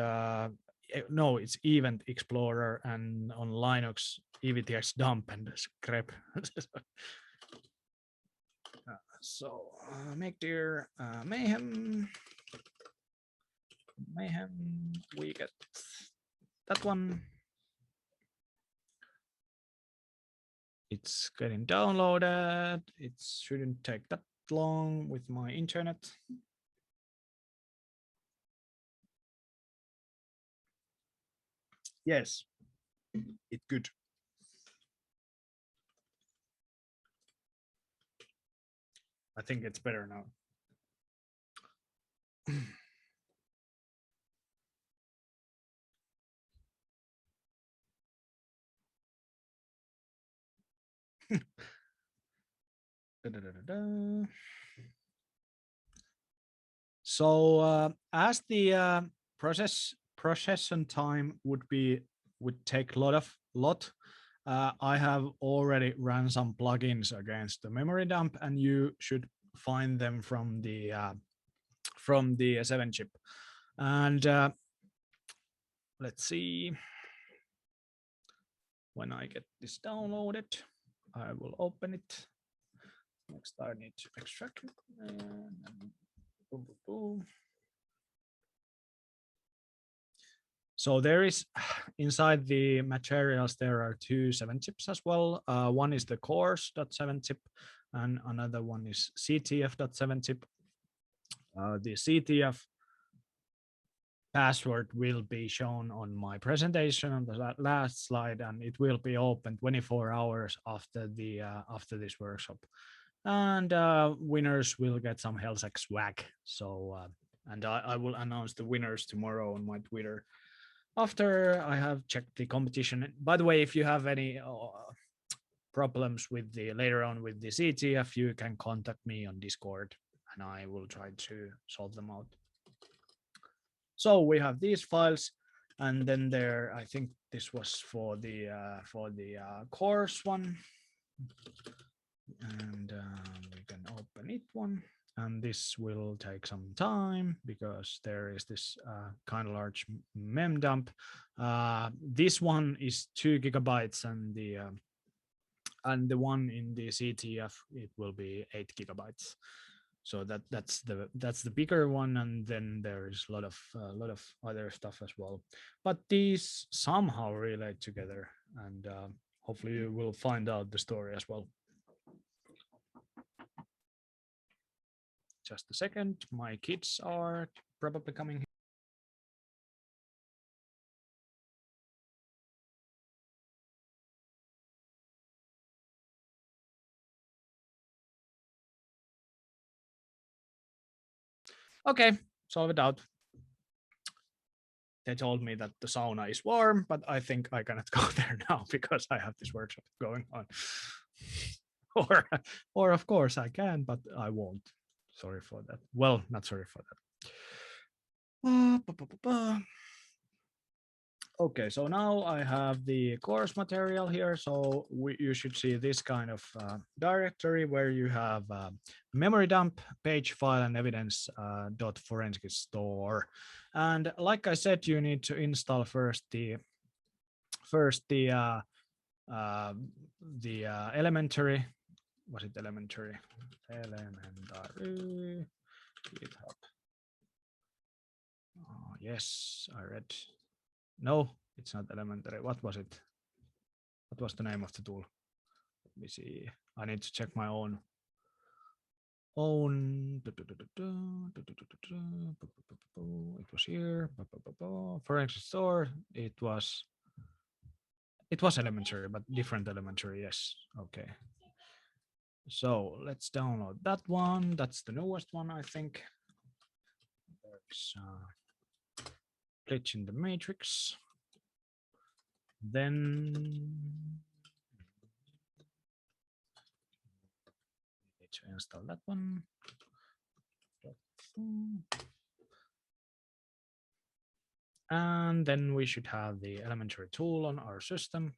no, it's Event Explorer, and on Linux, EVTX dump and grep. So make dear MAYhem, we get that one. It's getting downloaded. It shouldn't take that long with my internet. Yes, it's good. I think it's better now. So as the processing time would take a lot, I have already run some plugins against the memory dump, and you should find them from the 7-chip. And let's see. When I get this downloaded, I will open it. Next, I need to extract it. And boom, boom, boom. So there is, inside the materials, there are 2 7-chips as well. One is the cores.7-chip, and another one is CTF.7-chip. The CTF password will be shown on my presentation on the last slide, and it will be open 24 hours after this workshop. And winners will get some HealthSec swag. So and I will announce the winners tomorrow on my Twitter after I have checked the competition. By the way, if you have any problems with later on with the CTF, you can contact me on Discord, and I will try to solve them out. So we have these files, and then there, I think this was for the course one, and we can open it one. And this will take some time because there is this kind of large mem dump. This one is 2 gigabytes, and the one in the CTF, it will be 8 gigabytes. So that's the bigger one, and then there is a lot of other stuff as well. But these somehow relate together, and hopefully you will find out the story as well. Just a second, my kids are probably coming. Okay, solve it out. They told me that the sauna is warm, but I think I cannot go there now because I have this workshop going on. or of course I can, but I won't. Sorry for that. Well, not sorry for that. Okay, so now I have the course material here. So you should see this kind of directory where you have memory dump, page file, and evidence .forensic store. And like I said, you need to install first the elementary. Was it elementary? Elementary GitHub. Oh, yes, I read. No, it's not elementary. What was it? What was the name of the tool? Let me see. I need to check my own. It was here. Forensic store. It was elementary, but different elementary. Yes. Okay. So let's download that one. That's the newest one, I think. There's glitch in the matrix. Then need to install that one. And then we should have the elementary tool on our system.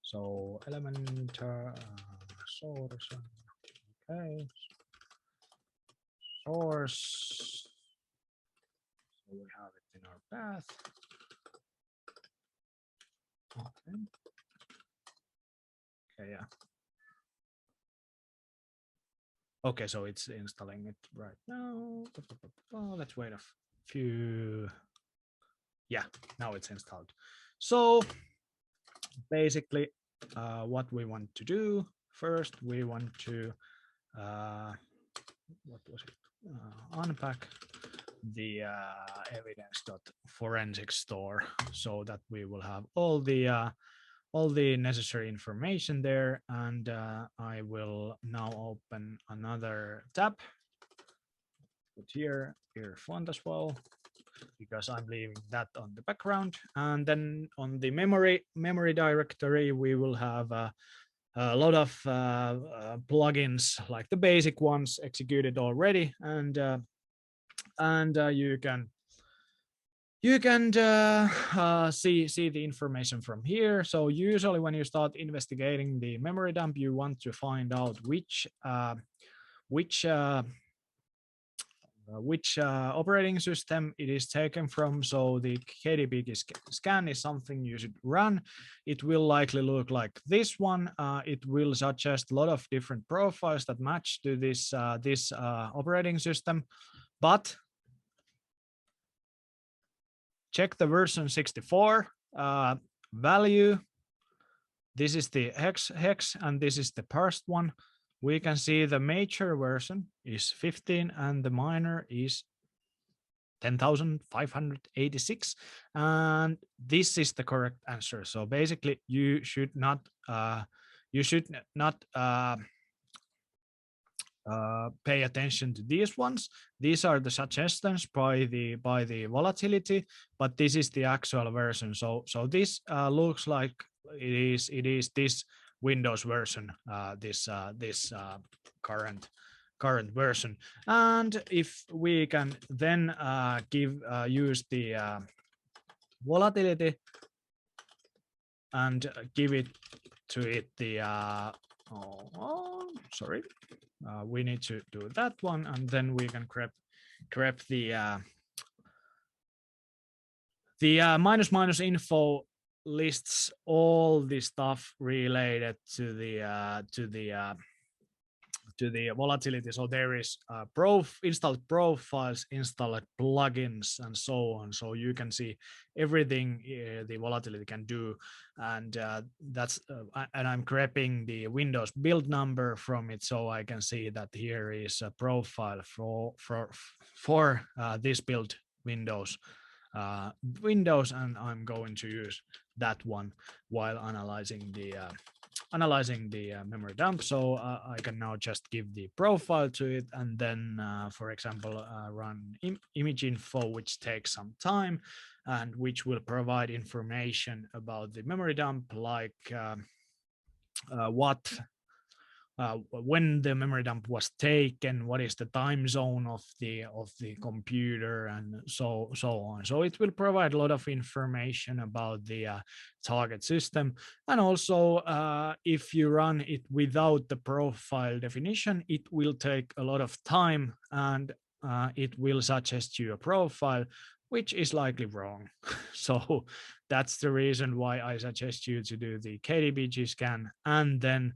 So elementary source. Okay. Source. So we have it in our path. Okay. Okay, yeah. Okay, so it's installing it right now. Let's wait a few. Yeah, now it's installed. So basically, what we want to do first, we want to what was it? Unpack the evidence.forensic store so that we will have all the necessary information there. And I will now open another tab. Put here font as well, because I'm leaving that on the background. And then on the memory directory, we will have a lot of plugins, like the basic ones executed already, and you can see the information from here. So usually when you start investigating the memory dump, you want to find out which operating system it is taken from. So the KDB Scan is something you should run. It will likely look like this one. It will suggest a lot of different profiles that match to this operating system, but check the version 64 value. This is the hex, and this is the parsed one. We can see the major version is 15 and the minor is 10,586, and this is the correct answer. So basically, you should not pay attention to these ones. These are the suggestions by the volatility, but this is the actual version. So this looks like it is this Windows version, this current version. And if we can then use the volatility and give it to it the sorry, we need to do that one, and then we can grab the minus info lists all the stuff related to the volatility. So there is installed profiles, installed plugins, and so on. So you can see everything the volatility can do, and that's and I'm grabbing the Windows build number from it, so I can see that here is a profile for this build Windows, and I'm going to use that one while analyzing the memory dump. So I can now just give the profile to it, and then for example run image info, which takes some time and which will provide information about the memory dump, like when the memory dump was taken, what is the time zone of the computer, and so on. So it will provide a lot of information about the target system. And also if you run it without the profile definition, it will take a lot of time, and it will suggest you a profile which is likely wrong. So that's the reason why I suggest you to do the KDB scan, and then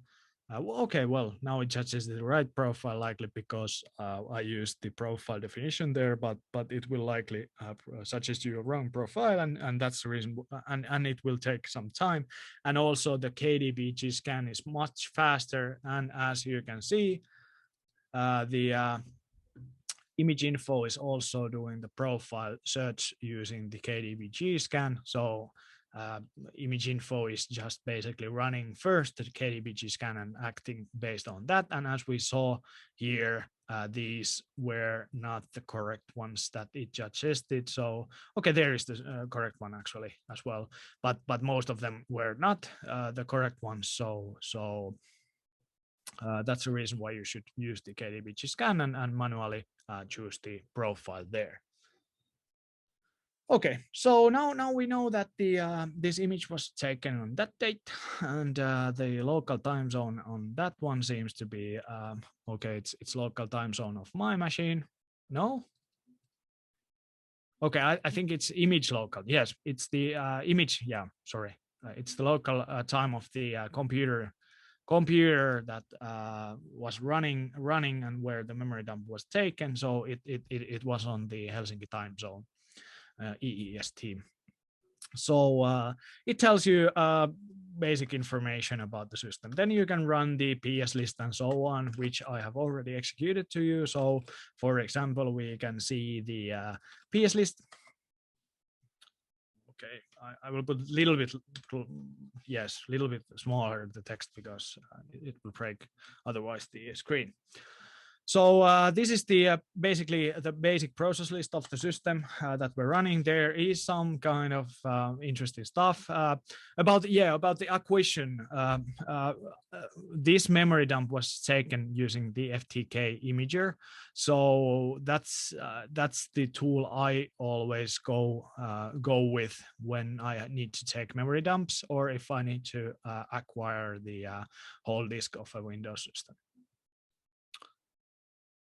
okay, well, now it judges the right profile, likely because I used the profile definition there, but it will likely suggest you a wrong profile, and that's the reason, and it will take some time. And also the KDB scan is much faster, and as you can see, the image info is also doing the profile search using the KDB scan. So image info is just basically running first the KDB scan and acting based on that. And as we saw here, these were not the correct ones that it suggested. So okay, there is the correct one actually as well, but most of them were not the correct ones. So that's the reason why you should use the KDB scan and manually choose the profile there. Okay, so now we know that the this image was taken on that date, and the local time zone on that one seems to be okay. It's local time zone of my machine. No. Okay, I think it's image local. Yes, it's the image. Yeah, sorry, it's the local time of the computer that was running and where the memory dump was taken. So it was on the Helsinki time zone, EEST. So it tells you basic information about the system. Then you can run the PS list and so on, which I have already executed to you. So for example, we can see the PS list. Okay, I will put a little bit, yes, a little bit smaller the text, because it will break otherwise the screen. So this is the basically the basic process list of the system that we're running. There is some kind of interesting stuff about the acquisition. This memory dump was taken using the FTK imager. So that's the tool I always go with when I need to take memory dumps, or if I need to acquire the whole disk of a Windows system.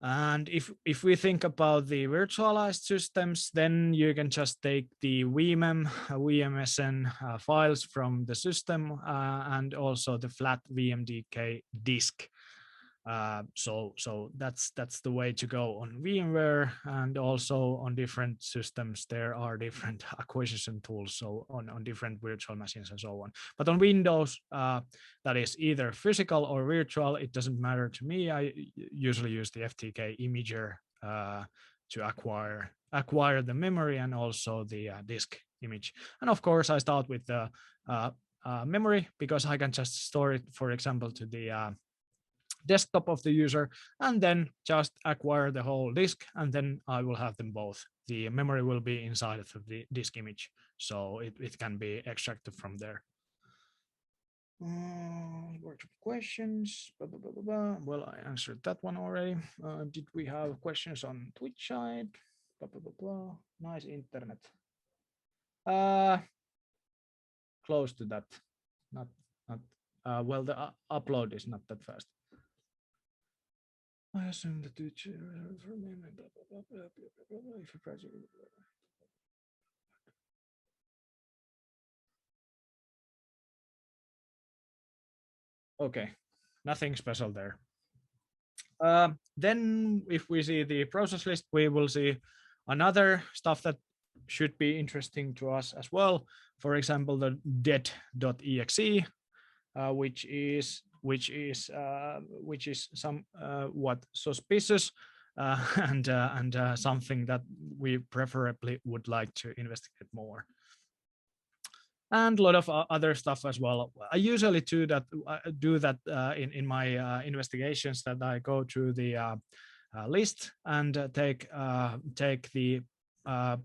And if we think about the virtualized systems, then you can just take the VMM, VMSN files from the system and also the flat VMDK disk. So that's the way to go on VMware, and also on different systems there are different acquisition tools, so on different virtual machines and so on. But on Windows, that is either physical or virtual, it doesn't matter to me. I usually use the FTK imager to acquire the memory and also the disk image. And of course I start with the memory, because I can just store it, for example, to the desktop of the user, and then just acquire the whole disk, and then I will have them both. The memory will be inside of the disk image, so it can be extracted from there. Workshop questions. Well, I answered that one already. Did we have questions on Twitch side? Nice internet. Close to that. Not well, the upload is not that fast. I assume the Twitch okay, nothing special there. Then if we see the process list, we will see another stuff that should be interesting to us as well. For example, the dead.exe, which is somewhat suspicious and something that we preferably would like to investigate more. And a lot of other stuff as well. I usually do that in my investigations, that I go through the list and take the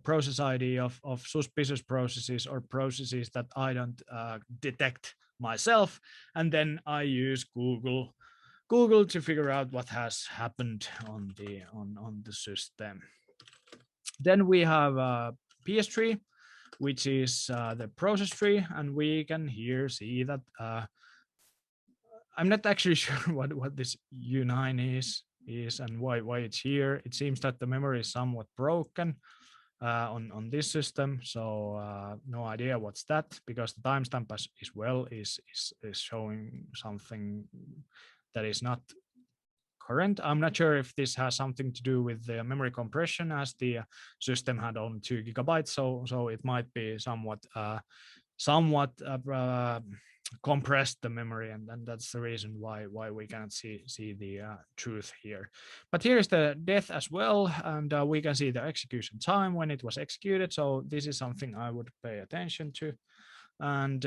process ID of suspicious processes or processes that I don't detect myself, and then I use Google Google to figure out what has happened on the system. Then we have PS3, which is the process tree, and we can here see that I'm not actually sure what this U9 is and why it's here. It seems that the memory is somewhat broken on this system, so no idea what's that, because the timestamp as well is showing something that is not current. I'm not sure if this has something to do with the memory compression, as the system had only 2 gigabytes, so it might be somewhat compressed the memory, and that's the reason why we cannot see the truth here. But here is the death as well, and we can see the execution time when it was executed, so this is something I would pay attention to. And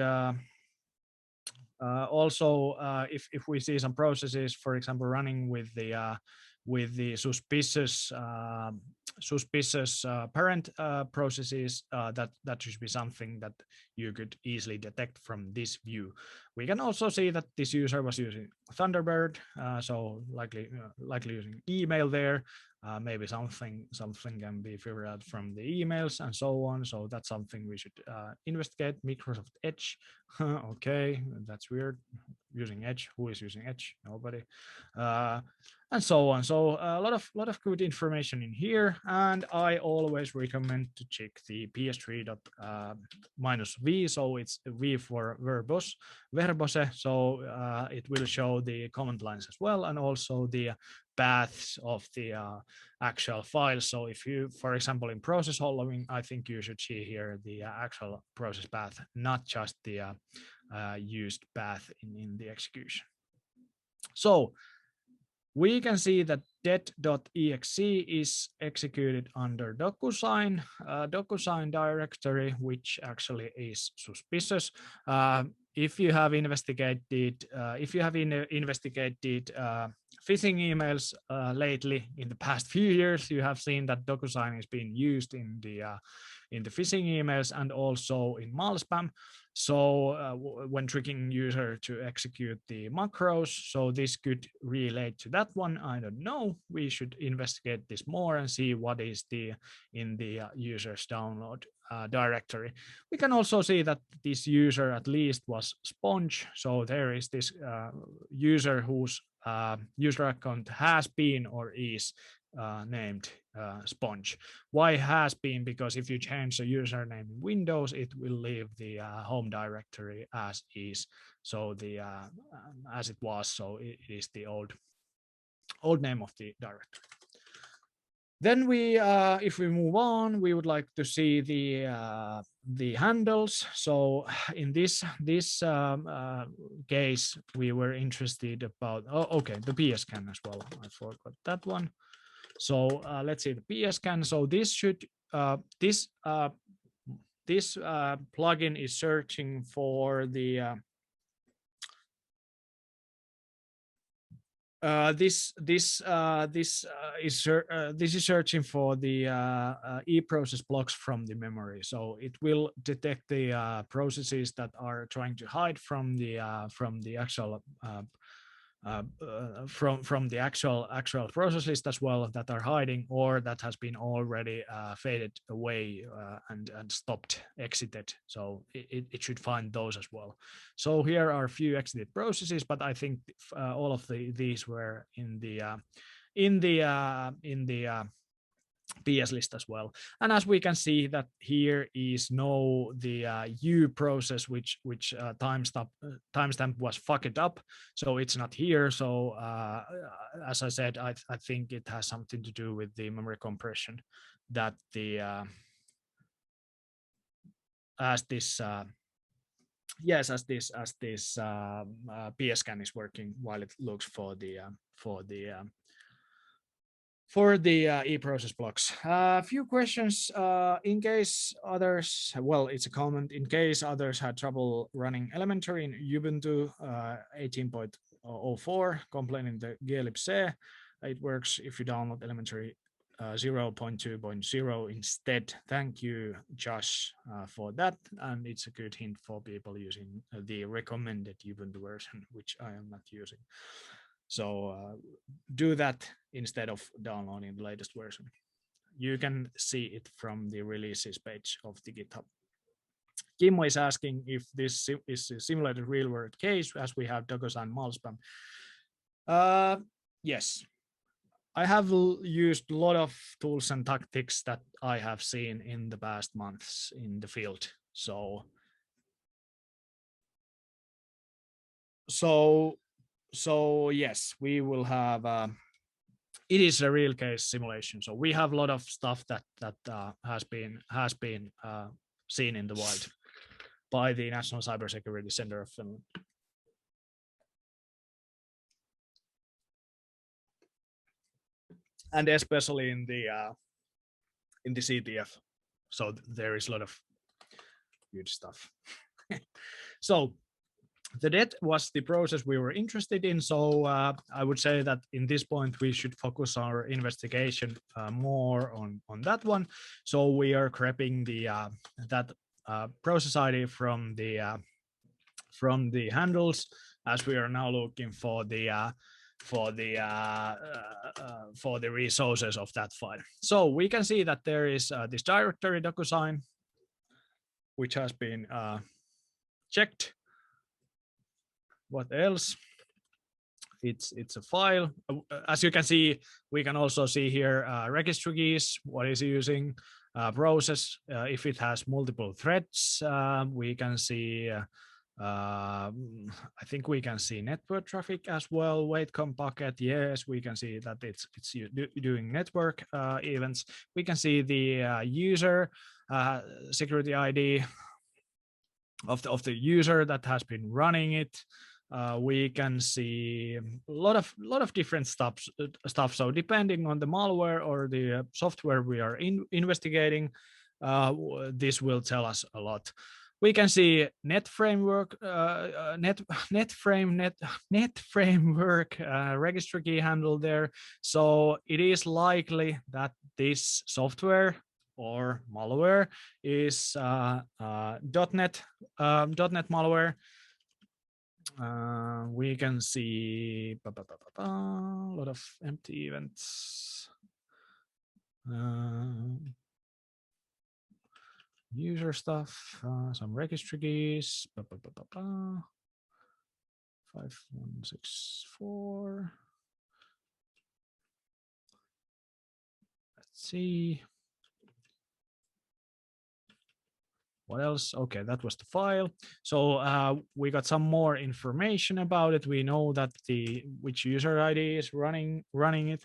also if we see some processes, for example, running with the suspicious parent processes, that should be something that you could easily detect from this view. We can also see that this user was using Thunderbird, so likely using email there. Maybe something can be figured out from the emails and so on. So that's something we should investigate. Microsoft Edge, okay, that's weird. Using Edge, who is using Edge? Nobody, and so on. So a lot of good information in here, and I always recommend to check the PS3 -v. So it's V for verbose. So it will show the command lines as well, and also the paths of the actual file. So if you, for example, in process following, I think you should see here the actual process path, not just the used path in the execution. So we can see that det.exe is executed under DocuSign directory, which actually is suspicious. If you have investigated phishing emails lately in the past few years, you have seen that DocuSign is being used in the phishing emails and also in malspam. So when tricking user to execute the macros, so this could relate to that one. I don't know. We should investigate this more and see what is in the user's download directory. We can also see that this user at least was Sponge. So there is this user whose user account has been or is named Sponge. Why has been? Because if you change the username in Windows, it will leave the home directory as is. So the as it was, so it is the old name of the directory. Then we, if we move on, we would like to see the handles. So in this case, we were interested about, the PS Scan as well. I forgot that one. So let's see the PS Scan. So this should this plugin is searching for the this is searching for the EProcess blocks from the memory. So it will detect the processes that are trying to hide from the actual from the actual process list as well, that are hiding or that has been already faded away and stopped, exited. So it should find those as well. So here are a few exited processes, but I think all of these were in the PS list as well. And as we can see that here is the U process which timestamp was fucked up, so it's not here. So as I said, I think it has something to do with the memory compression, that the as this PS Scan is working while it looks for the EProcess blocks. A few questions in case others, well, it's a comment, in case others had trouble running elementary in Ubuntu 18.04, complaining the glibc. It works if you download elementary 0.2.0 instead. Thank you, Josh, for that. And it's a good hint for people using the recommended Ubuntu version, which I am not using. do that instead of downloading the latest version. You can see it from the releases page of the GitHub. Kimmo is asking if this is a simulated real-world case, as we have DocuSign malspam. Yes, I have used a lot of tools and tactics that I have seen in the past months in the field. So yes, we will have. It is a real case simulation. So we have a lot of stuff that has been seen in the wild by the National Cybersecurity Center of Finland. And especially in the CTF. So there is a lot of good stuff. So the debt was the process we were interested in. So I would say that in this point, we should focus our investigation more on that one. So we are grabbing that process ID from the handles, as we are now looking for the resources of that file. So we can see that there is this directory DocuSign, which has been checked. What else? It's a file. As you can see, we can also see here registry keys, what is using, process, if it has multiple threads. We can see, I think we can see network traffic as well. Waitcom bucket, yes, we can see that it's doing network events. We can see the user security ID of the user that has been running it. We can see a lot of different stuff. So depending on the malware or the software we are investigating, this will tell us a lot. We can see net framework registry key handle there. So it is likely that this software or malware is .NET malware. We can see a lot of empty events. User stuff, some registry keys. 5164. Let's see. What else? Okay, that was the file. So we got some more information about it. We know that which user ID is running it.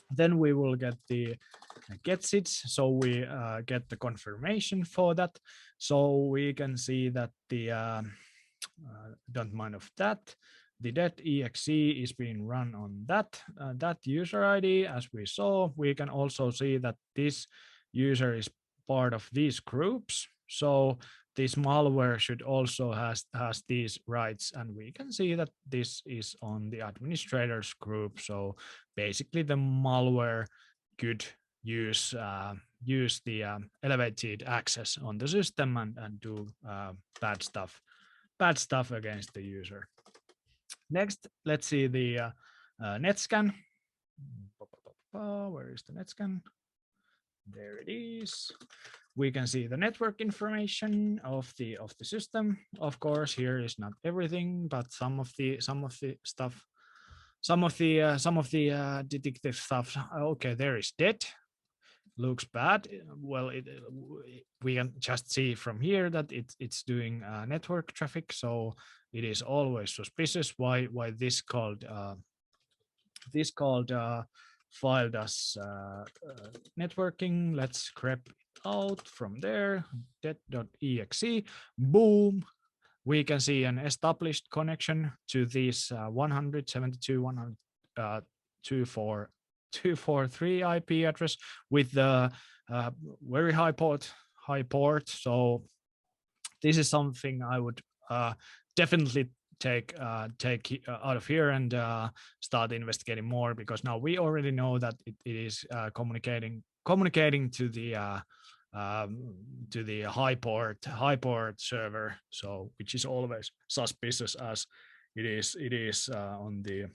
Then we will get the getsits. So we get the confirmation for that. So we can see that the don't mind of that. The .exe is being run on that user ID. As we saw, we can also see that this user is part of these groups. So this malware should also has these rights, and we can see that this is on the administrators group. So basically the malware could use the elevated access on the system and do bad stuff against the user. Next, let's see the NetScan. Where is the NetScan? There it is. We can see the network information of the system. Of course, here is not everything, but some of the stuff, some of the detective stuff. Okay, there is dead. Looks bad. Well, we can just see from here that it's doing network traffic, so it is always suspicious. Why this called file does networking. Let's grab it out from there. Det.exe. Boom. We can see an established connection to this 172.168.243 IP address with the very high port. So this is something I would definitely take out of here and start investigating more, because now we already know that it is communicating to the high port server, so which is always suspicious, as it is on the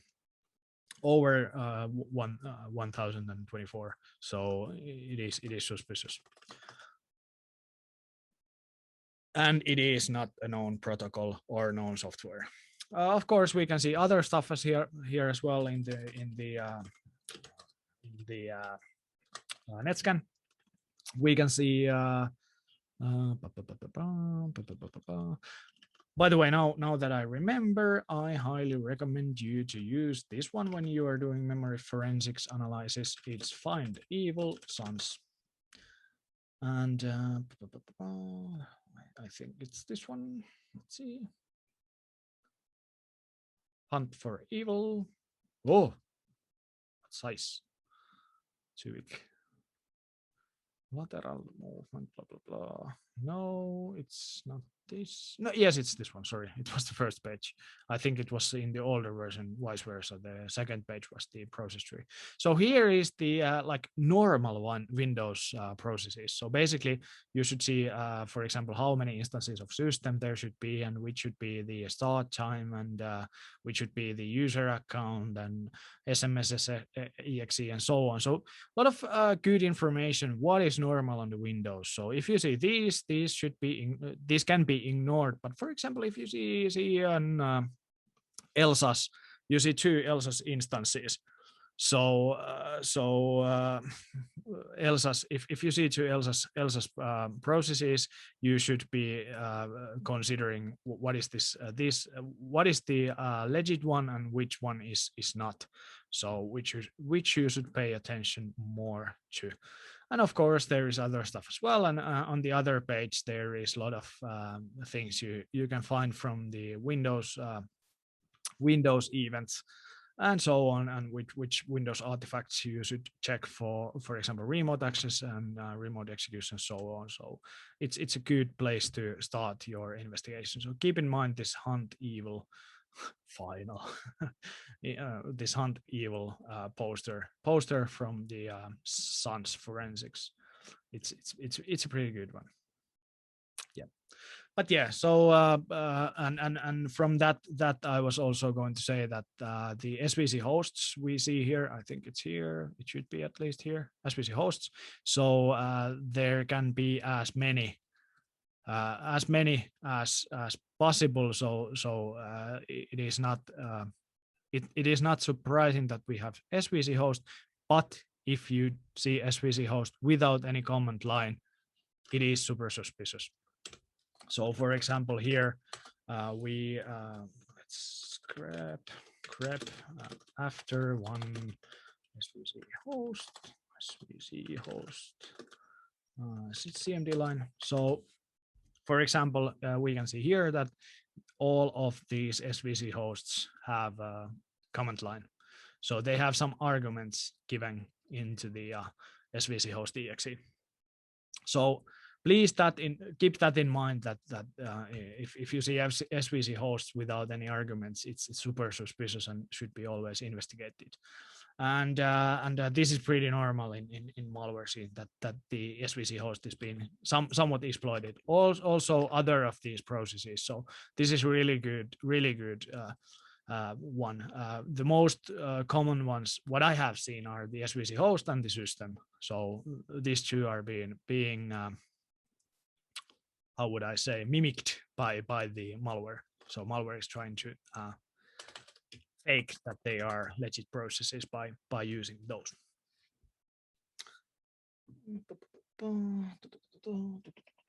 over 1024. So it is suspicious. And it is not a known protocol or known software. Of course, we can see other stuff as here as well in the NetScan. We can see. By the way, now that I remember, I highly recommend you to use this one when you are doing memory forensics analysis. It's Find Evil Sons. And I think it's this one. Let's see. Hunt for Evil. Oh, size. Too weak. Lateral movement, blah, blah, blah. No, it's not this. No, yes, it's this one. Sorry, it was the first page. I think it was in the older version, vice versa. The second page was the process tree. So here is the like normal one Windows processes. So basically, you should see, for example, how many instances of system there should be, and which should be the start time, and which should be the user account, and SMS exe, and so on. So a lot of good information. What is normal on the Windows? So if you see these should be these can be ignored. But for example, if you see an Elsas, you see two Elsas instances. So Elsas, if you see two Elsas processes, you should be considering what is this what is the legit one and which one is not. So which you should pay attention more to. And of course, there is other stuff as well. And on the other page, there is a lot of things you can find from the Windows events and so on, and which Windows artifacts you should check for example, remote access and remote execution, and so on. So it's a good place to start your investigation. So keep in mind this Hunt Evil final this Hunt Evil poster from the Sons Forensics. It's a pretty good one. Yeah. But yeah, so and from that I was also going to say that the SVC hosts we see here, I think it's here, it should be at least here, SVC hosts. So there can be as many as possible. So it is not it is not surprising that we have SVC host, but if you see SVC host without any command line, it is super suspicious. So for example, here we let's grab after one SVC host CMD line. So for example, we can see here that all of these SVC hosts have a command line. So they have some arguments given into the SVC host exe. So please keep that in mind that if you see SVC hosts without any arguments, it's super suspicious and should be always investigated. And this is pretty normal in malware scene that the SVC host is being somewhat exploited. Also other of these processes. So this is really good one. The most common ones what I have seen are the SVC host and the system. So these two are being how would I say, mimicked by the malware. So malware is trying to fake that they are legit processes by using those.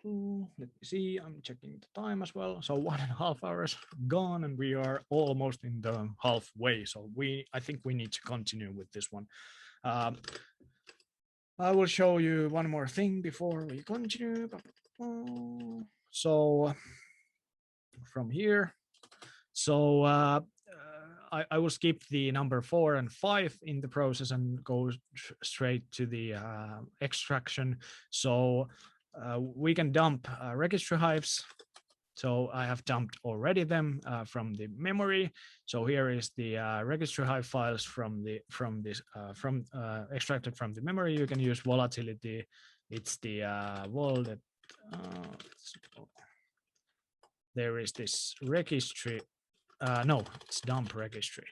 Let me see, I'm checking the time as well. So 1.5 hours gone and we are almost in the halfway. So I think we need to continue with this one. I will show you one more thing before we continue. So from here, so I will skip the number 4 and 5 in the process and go straight to the extraction. So we can dump registry hives. So I have dumped already them from the memory. So here is the registry hive files from extracted from the memory. You can use volatility. It's the there is this registry. No, it's dump registry.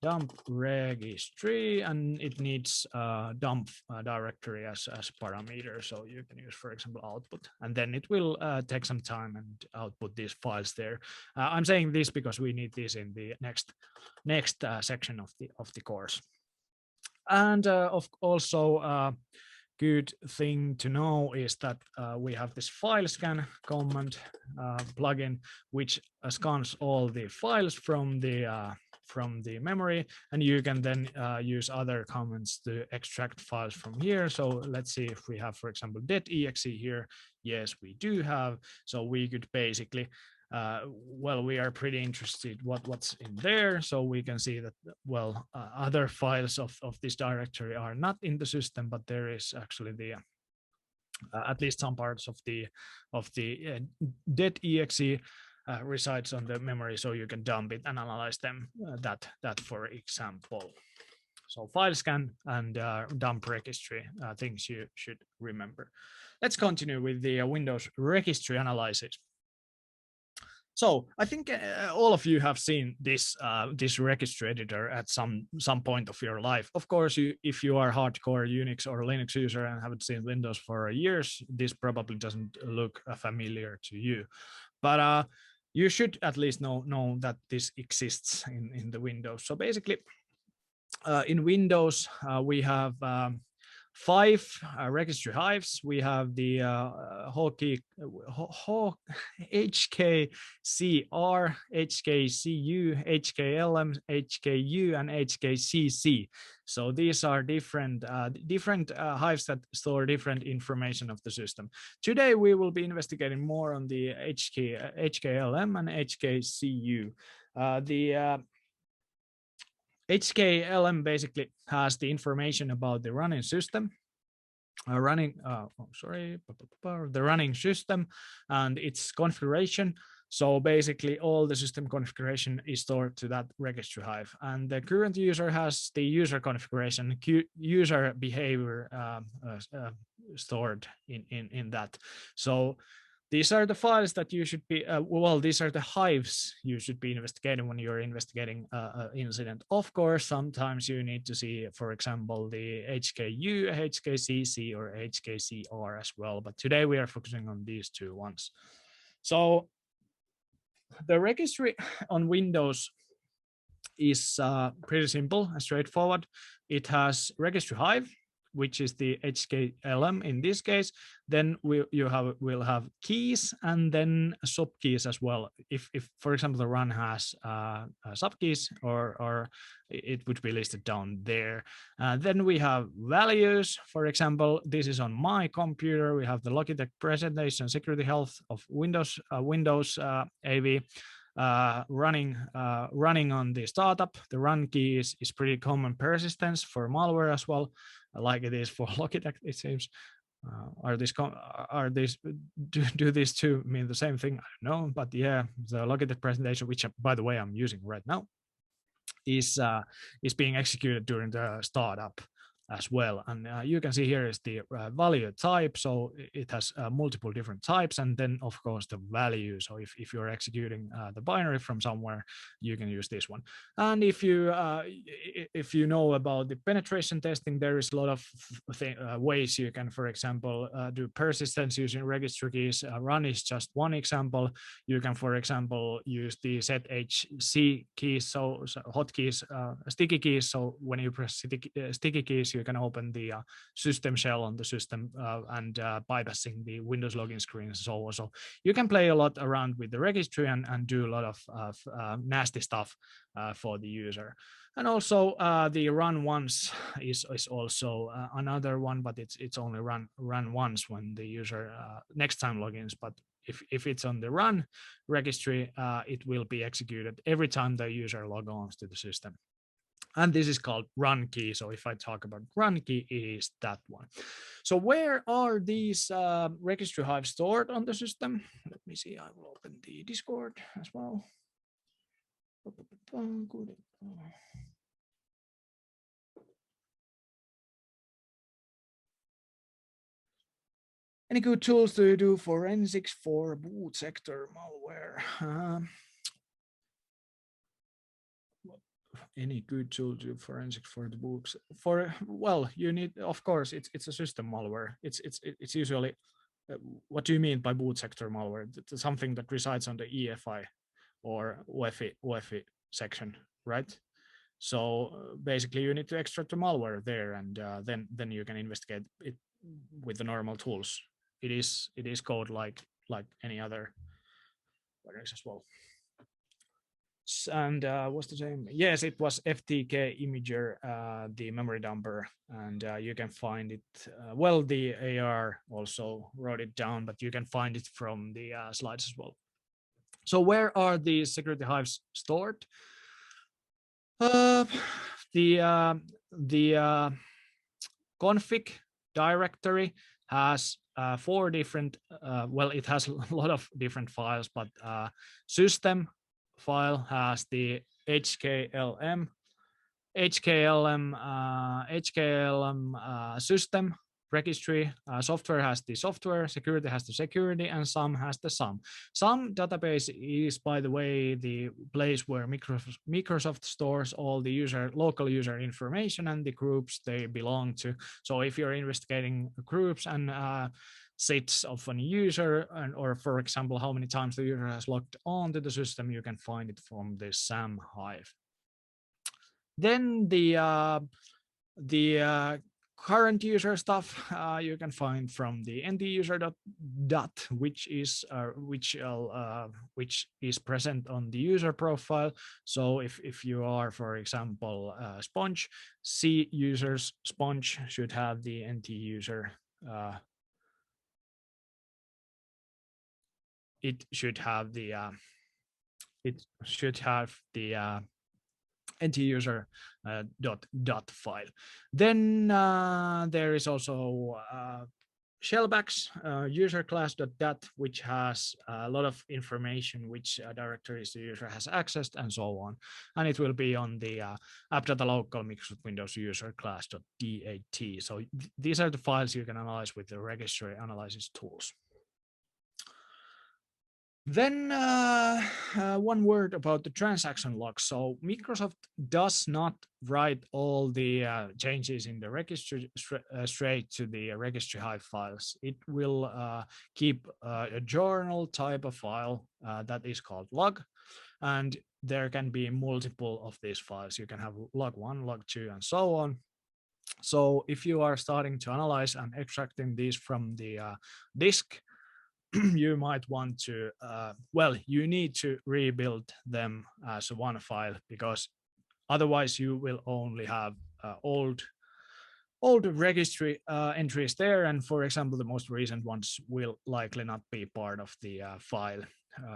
dump registry, and it needs dump directory as parameter. So you can use, for example, output, and then it will take some time and output these files there. I'm saying this because we need this in the next section of the course. And also good thing to know is that we have this file scan command plugin, which scans all the files from the memory, and you can then use other commands to extract files from here. So let's see if we have, for example, .exe here. Yes, we do have. So we could basically well, we are pretty interested what's in there. So we can see that, well, other files of this directory are not in the system, but there is actually the at least some parts of the .exe resides on the memory, so you can dump it and analyze them. That for example. So file scan and dump registry, things you should remember. Let's continue with the Windows registry analysis. So I think all of you have seen this this registry editor at some point of your life. Of course, if you are hardcore Unix or Linux user and haven't seen Windows for years, this probably doesn't look familiar to you. But you should at least know that this exists in the Windows. So basically, in Windows, we have 5 registry hives. We have the HKCR, HKCU, HKLM, HKU, and HKCC. So these are different hives that store different information of the system. Today we will be investigating more on the HKLM and HKCU. The HKLM basically has the information about the running system, the running system and its configuration. So basically all the system configuration is stored to that registry hive, and the current user has the user configuration, user behavior stored in that. So these are the files that you should be, well, these are the hives you should be investigating when you're investigating an incident. Of course, sometimes you need to see, for example, the HKU, HKCC, or HKCR as well. But today we are focusing on these 2 ones. So the registry on Windows is pretty simple and straightforward. It has registry hive, which is the HKLM in this case. Then we'll have keys and then subkeys as well. If for example the run has subkeys, or it would be listed down there. Then we have values. For example, this is on my computer. We have the Logitech presentation security health of Windows AV. Running on the startup. The run key is pretty common persistence for malware as well, like it is for Logitech, it seems. Do these two mean the same thing? I don't know, but yeah, the Logitech presentation, which by the way I'm using right now, is being executed during the startup as well. And you can see here is the value type. So it has multiple different types, and then of course the value. So if you're executing the binary from somewhere, you can use this one. And if you know about the penetration testing, there is a lot of ways you can, for example, do persistence using registry keys. Run is just one example. You can, for example, use the ZHC keys, so hotkeys, sticky keys. So when you press sticky keys, you can open the system shell on the system and bypassing the Windows login screen and so on. So you can play a lot around with the registry and do a lot of nasty stuff for the user. And also the run once is also another one, but it's only run once when the user next time logins. But if it's on the run registry, it will be executed every time the user logs to the system. And this is called run key. So if I talk about run key, it is that one. So where are these registry hives stored on the system? Let me see. I will open the Discord as well. Any good tools to do forensics for boot sector malware? any good tool to forensics for the books? For well, you need, of course, it's a system malware. It's usually what do you mean by boot sector malware? It's something that resides on the EFI or UEFI section, right? So basically, you need to extract the malware there, and then you can investigate it with the normal tools. It is code like any other virus as well. And what's the name? Yes, it was FTK Imager, the memory dumper, and you can find it. Well, the AR also wrote it down, but you can find it from the slides as well. So where are these security hives stored? The config directory has 4 different, well, it has a lot of different files, but system file has the HKLM system registry. Software has the software, security has the security, and SUM has the SUM. SUM database is, by the way, the place where Microsoft stores all the local user information and the groups they belong to. So if you're investigating groups and sets of a user, or for example, how many times the user has logged on to the system, you can find it from the SAM hive. Then the current user stuff you can find from the end-user.dat, which is present on the user profile. So if you are, for example, Sponge, C users Sponge should have the NT-user. It should have the NT-user dot file. Then there is also shellbacks user class.dat, which has a lot of information which directories the user has accessed and so on. And it will be on the app.data local Microsoft Windows user class.dat. So these are the files you can analyze with the registry analysis tools. Then one word about the transaction logs. So Microsoft does not write all the changes in the registry straight to the registry hive files. It will keep a journal type of file that is called log, and there can be multiple of these files. You can have log 1, log 2, and so on. So if you are starting to analyze and extracting these from the disk, you might want to, well, you need to rebuild them as one file, because otherwise you will only have old registry entries there. And for example, the most recent ones will likely not be part of the file,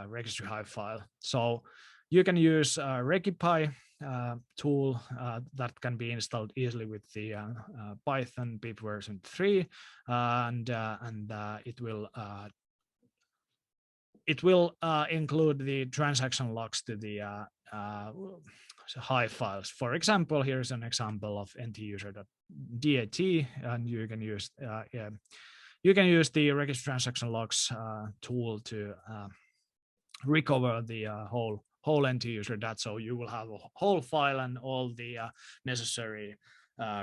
registry hive file. So you can use Regipy tool that can be installed easily with the Python pip version 3, and it will include the transaction logs to the hive files. For example, here's an example of ntuser.dat, and you can use the registry transaction logs tool to recover the whole ntuser.dat. So you will have a whole file and all the necessary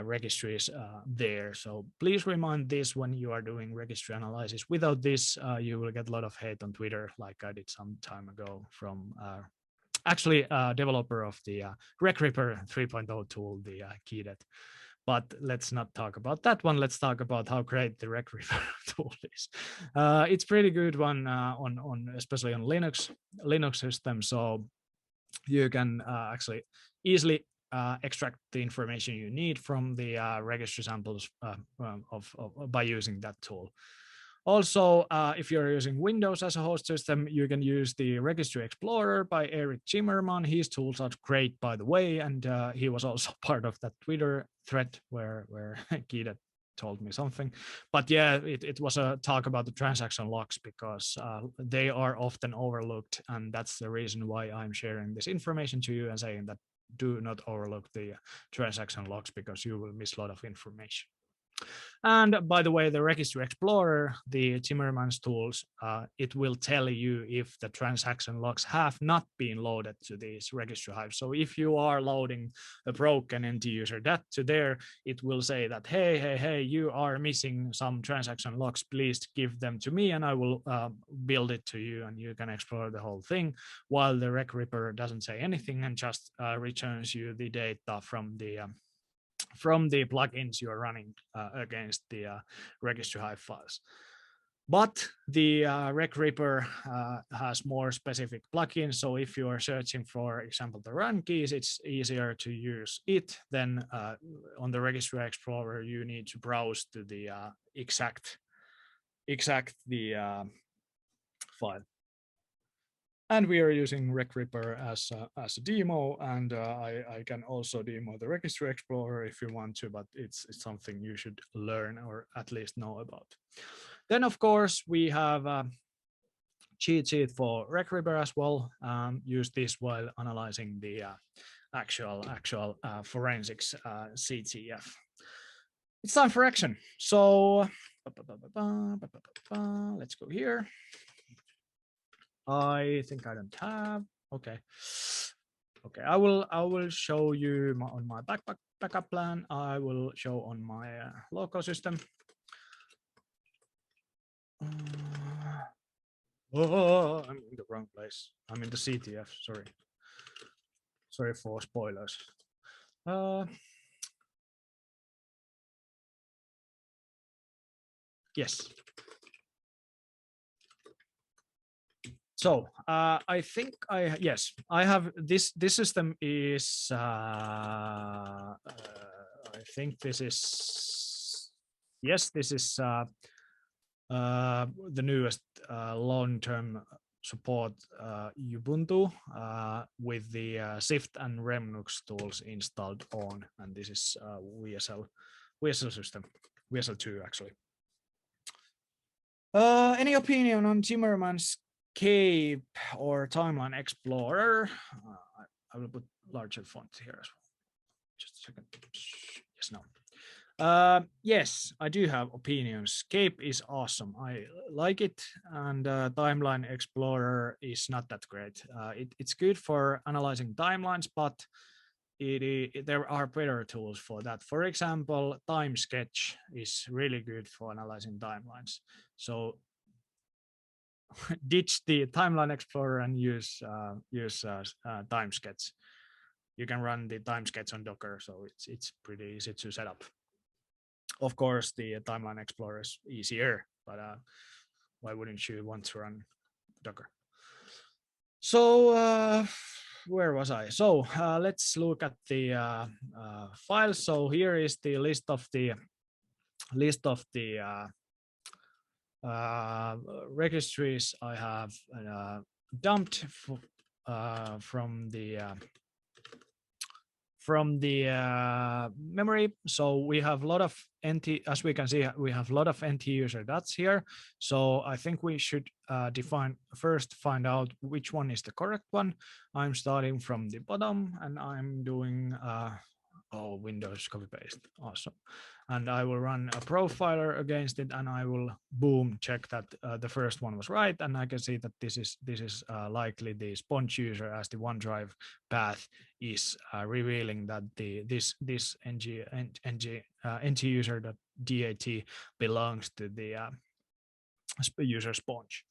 registries there. So please remind this when you are doing registry analysis. Without this, you will get a lot of hate on Twitter, like I did some time ago from actually a developer of the RegRipper 3.0 tool, the KeyDet. But let's not talk about that one. Let's talk about how great the RegRipper tool is. It's pretty good one on especially on Linux system. So you can actually easily extract the information you need from the registry samples by using that tool. Also, if you're using Windows as a host system, you can use the Registry Explorer by Eric Zimmerman. His tools are great, by the way, and he was also part of that Twitter thread where Gita told me something. But yeah, it was a talk about the transaction logs, because they are often overlooked, and that's the reason why I'm sharing this information to you and saying that do not overlook the transaction logs, because you will miss a lot of information. And by the way, the Registry Explorer, the Timmermans tools, it will tell you if the transaction logs have not been loaded to these registry hives. So if you are loading a broken NT user that to there, it will say that, hey, you are missing some transaction logs. Please give them to me and I will build it to you and you can explore the whole thing, while the Rec Ripper doesn't say anything and just returns you the data from the plugins you are running against the registry hive files. But the Rec Ripper has more specific plugins. So if you are searching, for example, the run keys, it's easier to use it than on the Registry Explorer. You need to browse to the exact file. And we are using Rec Ripper as a demo, and I can also demo the Registry Explorer if you want to, but it's something you should learn or at least know about. Then, of course, we have a cheat sheet for Rec Ripper as well. Use this while analyzing the actual forensics CTF. It's time for action. So let's go here. I think I don't have. Okay. I will show you on my backup plan. I will show on my local system. Oh, I'm in the wrong place. I'm in the CTF. Sorry for spoilers. Yes. So I think I have this system is I think this is this is the newest long-term support Ubuntu with the Shift and Remnux tools installed on, and this is WSL system, WSL2 actually. Any opinion on Timmermans Cape or Timeline Explorer? I will put larger font here as well. Just a second. Yes, no. Yes, I do have opinions. Cape is awesome. I like it, and Timeline Explorer is not that great. It's good for analyzing timelines, but there are better tools for that. For example, Time Sketch is really good for analyzing timelines. So ditch the Timeline Explorer and use Time Sketch. You can run the Time Sketch on Docker, so it's pretty easy to set up. Of course, the Timeline Explorer is easier, but why wouldn't you want to run Docker? So where was I? So let's look at the files. So here is the list of the registries I have dumped from the memory. So we have a lot of NT, as we can see, we have a lot of NT user dots here. So I think we should find out which one is the correct one. I'm starting from the bottom and I'm doing Windows copy paste. Awesome. And I will run a profiler against it, and I will check that the first one was right, and I can see that this is likely the sponge user, as the OneDrive path is revealing that this NT user.dat belongs to the user sponge.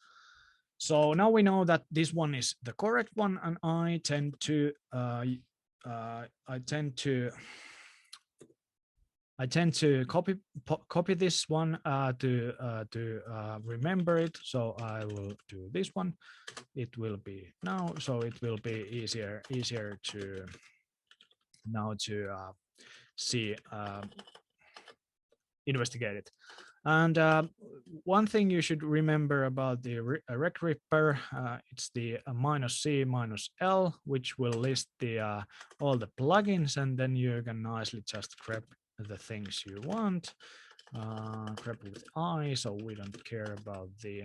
So now we know that this one is the correct one, and I tend to copy this one to remember it. So I will do this one. It will be now, so it will be easier to now to see investigate it. And one thing you should remember about the Rec Ripper, it's the -C-L, which will list the all the plugins, and then you can nicely just grab the things you want. Grab with I, so we don't care about the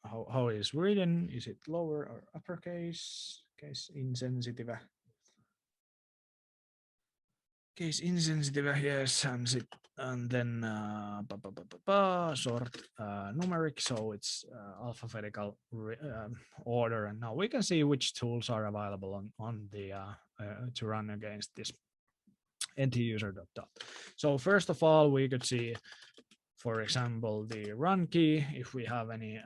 how it is written. Is it lower or uppercase? Case insensitive. case insensitive, yes, and then sort numeric, so it's alphabetical order. And now we can see which tools are available on the to run against this end-user dot. So first of all, we could see, for example, the run key. If we have any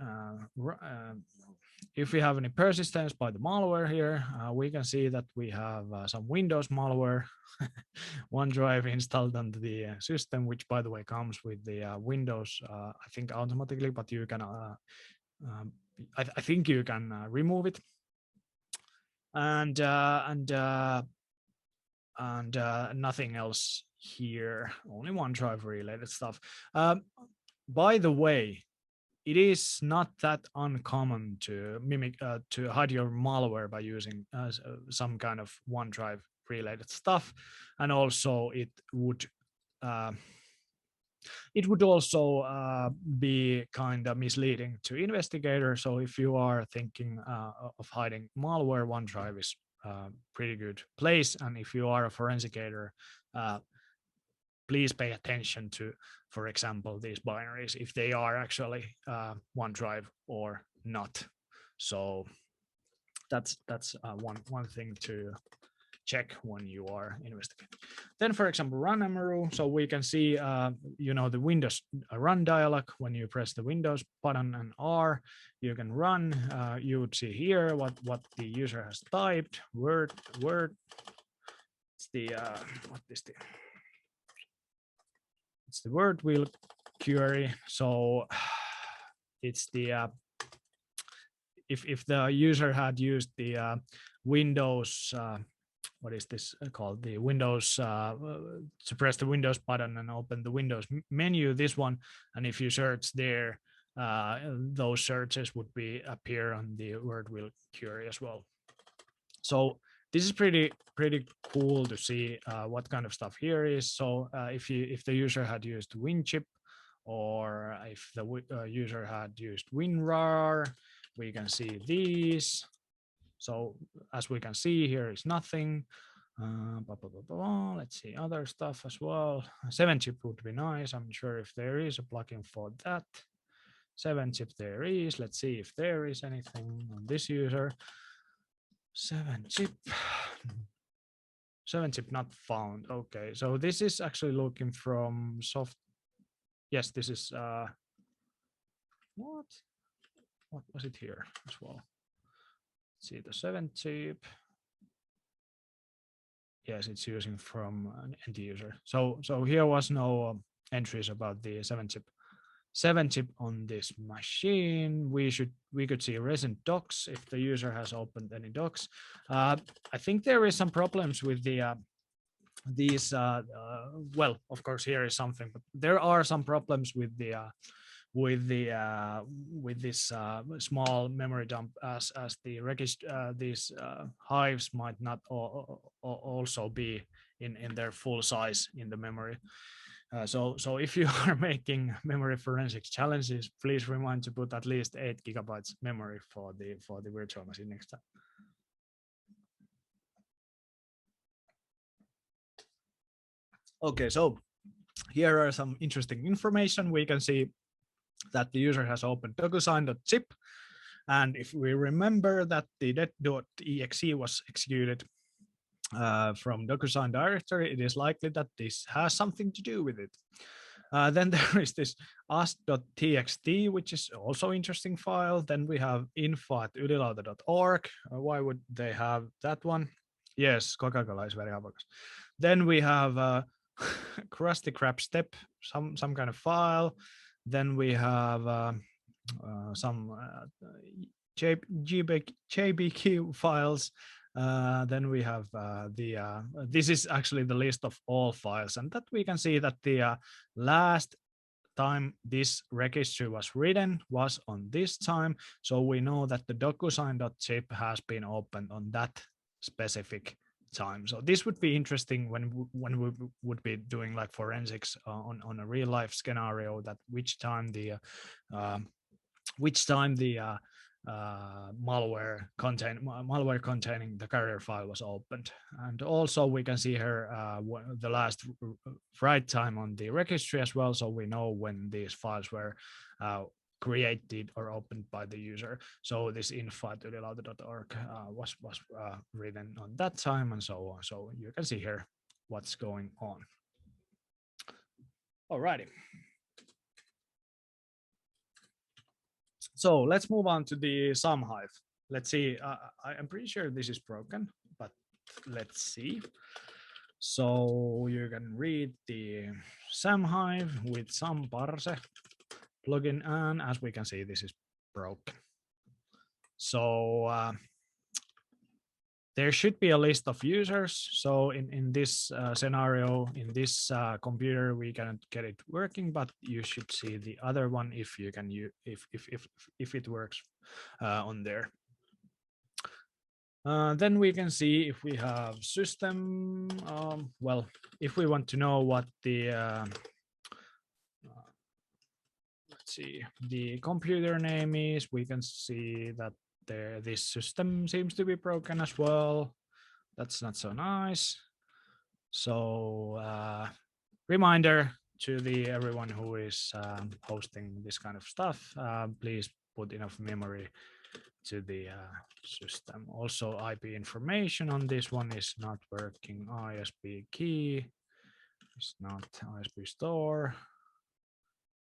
persistence by the malware here, we can see that we have some Windows malware, OneDrive installed on the system, which by the way comes with the Windows, I think automatically, but you can, I think you can remove it. And nothing else here, only OneDrive related stuff. By the way, it is not that uncommon to mimic, to hide your malware by using some kind of OneDrive related stuff. And also it would also be kind of misleading to investigators. So if you are thinking of hiding malware, OneDrive is pretty good place. And if you are a forensicator, please pay attention to, for example, these binaries, if they are actually OneDrive or not. So that's one thing to check when you are investigating. Then, for example, run MRU. So we can see, the Windows run dialog. When you press the Windows button and R, you can run. You would see here what the user has typed. Word. It's the what is the? It's the word will query. So it's the if the user had used the Windows, what is this called? The Windows, to press the Windows button and open the Windows menu, this one. And if you search there, those searches would appear on the word will query as well. So this is pretty cool to see what kind of stuff here is. So if the user had used WinChip, or if the user had used WinRAR, we can see these. So as we can see, here is nothing. Let's see other stuff as well. 7-chip would be nice. I'm sure if there is a plugin for that. 7-chip there is. Let's see if there is anything on this user. 7-chip not found. Okay, so this is actually looking from soft. Yes, this is what was it here as well? Let's see the 7-chip. Yes, it's using from an end user. So here was no entries about the 7-chip on this machine. We could see recent docs if the user has opened any docs. I think there is some problems with the these. Well, of course, here is something, but there are some problems with the with this small memory dump, as the these hives might not also be in their full size in the memory. So if you are making memory forensics challenges, please remind to put at least 8 GB memory for the virtual machine next time. Okay, so here are some interesting information. We can see that the user has opened DocuSign.zip, and if we remember that the det.exe was executed from DocuSign directory, it is likely that this has something to do with it. Then there is this us.txt, which is also interesting file. Then we have info@ylilauta.org. Why would they have that one? Yes, Coca-Cola is very obvious. Then we have Krusty Krab step, some kind of file. Then we have some JBQ files. Then we have this is actually the list of all files, and that we can see that the last time this registry was written was on this time. So we know that the DocuSign.zip has been opened on that specific time. So this would be interesting when we would be doing like forensics on a real life scenario, that which time the malware containing the carrier file was opened. And also we can see here the last write time on the registry as well, so we know when these files were created or opened by the user. So this info@ylilauta.org was written on that time, and so on. So you can see here what's going on. Alrighty. So let's move on to the SAM hive. Let's see. I'm pretty sure this is broken, but let's see. So you can read the SAM hive with some parse plugin, and as we can see, this is broken. So there should be a list of users. So in this scenario, in this computer, we cannot get it working, but you should see the other one if you can if it works on there. Then we can see if we have system. Well, if we want to know what the let's see, the computer name is, we can see that this system seems to be broken as well. That's not so nice. So reminder to everyone who is hosting this kind of stuff, please put enough memory to the system. Also, IP information on this one is not working. ISP key is not ISP store,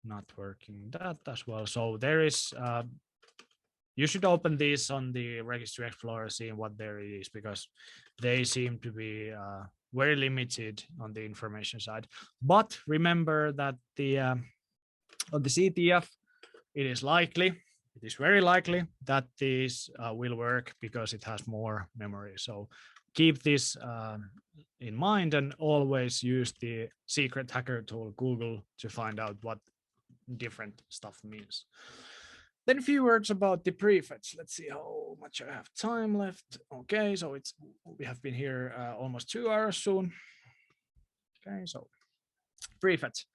not working that as well. So there is you should open these on the Registry Explorer, seeing what there is, because they seem to be very limited on the information side. But remember that the on the CTF, it is very likely that this will work because it has more memory. So keep this in mind, and always use the secret hacker tool Google to find out what different stuff means. Then a few words about the prefetch. Let's see how much I have time left. Okay, so we have been here almost 2 hours soon. Okay, so prefetch.